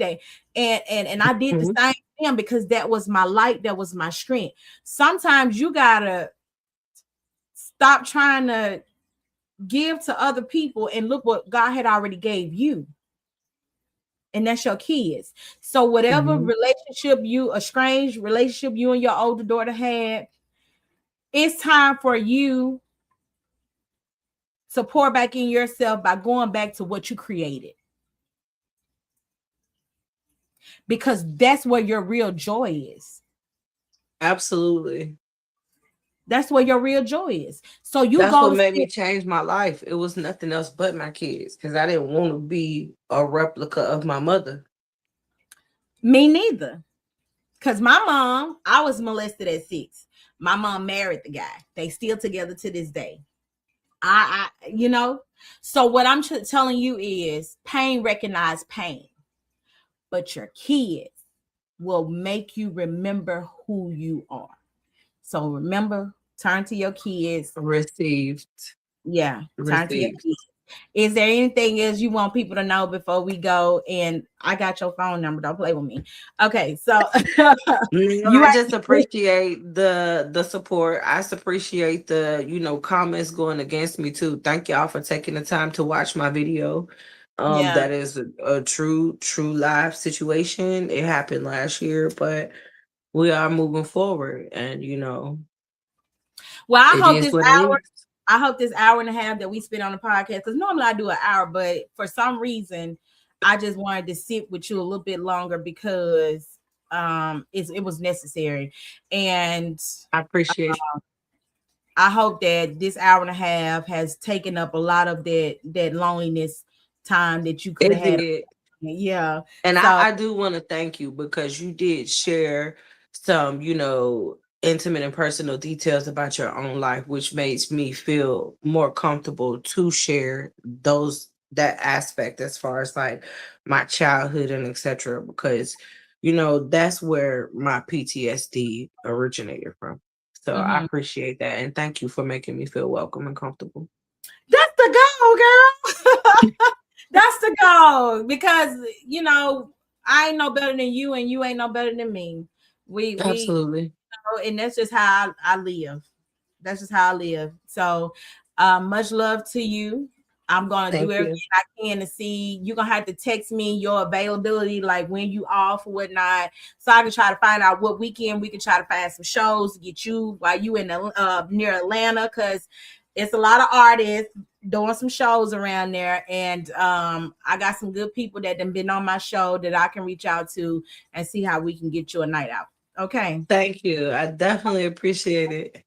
And I did the same thing because that was my light. That was my strength. Sometimes you gotta stop trying to give to other people and look what God had already gave you. And that's your kids. So whatever relationship a strange relationship you and your older daughter had, it's time for you to pour back in yourself by going back to what you created. Because that's where your real joy is. Absolutely. That's where your real joy is. So that's what made me change my life. It was nothing else but my kids, because I didn't want to be a replica of my mother. Me neither. Because my mom, I was molested at 6. My mom married the guy. They still together to this day. So what I'm telling you is pain recognize pain, but your kids will make you remember who you are. So remember, turn to your kids. Received. Yeah. Turn to your kids. Is there anything else you want people to know before we go? And I got your phone number. Don't play with me. Okay, so I just appreciate the support. I appreciate the comments going against me too. Thank y'all for taking the time to watch my video. That is a true life situation. It happened last year, but we are moving forward, and well, I hope this hour and a half that we spent on the podcast, because normally I do an hour, but for some reason I just wanted to sit with you a little bit longer because it was necessary. And I appreciate it. I hope that this hour and a half has taken up a lot of that loneliness time that you could have had. Yeah. And so, I do want to thank you, because you did share some, intimate and personal details about your own life, which makes me feel more comfortable to share that aspect as far as like my childhood and etc. Because that's where my PTSD originated from. So I appreciate that, and thank you for making me feel welcome and comfortable. That's the goal, girl. That's the goal, because I ain't no better than you, and you ain't no better than me. We absolutely. And that's just how I live. That's just how I live. So much love to you. I'm going to do everything I can to see. You're going to have to text me your availability, like when you off or whatnot, so I can try to find out what weekend we can try to find some shows to get you while you in near Atlanta, because it's a lot of artists doing some shows around there. And I got some good people that have been on my show that I can reach out to and see how we can get you a night out. Okay. Thank you. I definitely appreciate it.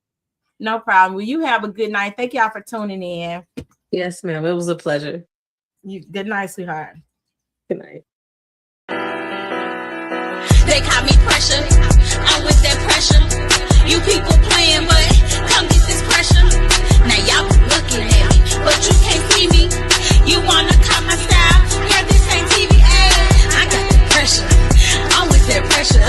No problem. Well, you have a good night. Thank y'all for tuning in. Yes, ma'am. It was a pleasure. Good night, sweetheart. Good night. They call me pressure. I'm with that pressure. You people playing, but come get this pressure. Now y'all looking at me, but you can't see me. You wanna cop my style? Yeah, this ain't TV. I got the pressure. I'm with that pressure.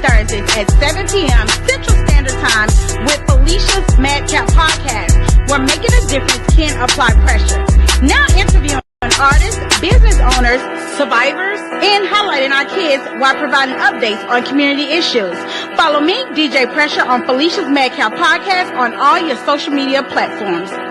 Thursdays at 7 p.m. Central Standard Time with Felicia's Madcap Podcast, where making a difference can apply pressure. Now interviewing artists, business owners, survivors, and highlighting our kids while providing updates on community issues. Follow me, DJ Pressure, on Felicia's Madcap Podcast on all your social media platforms.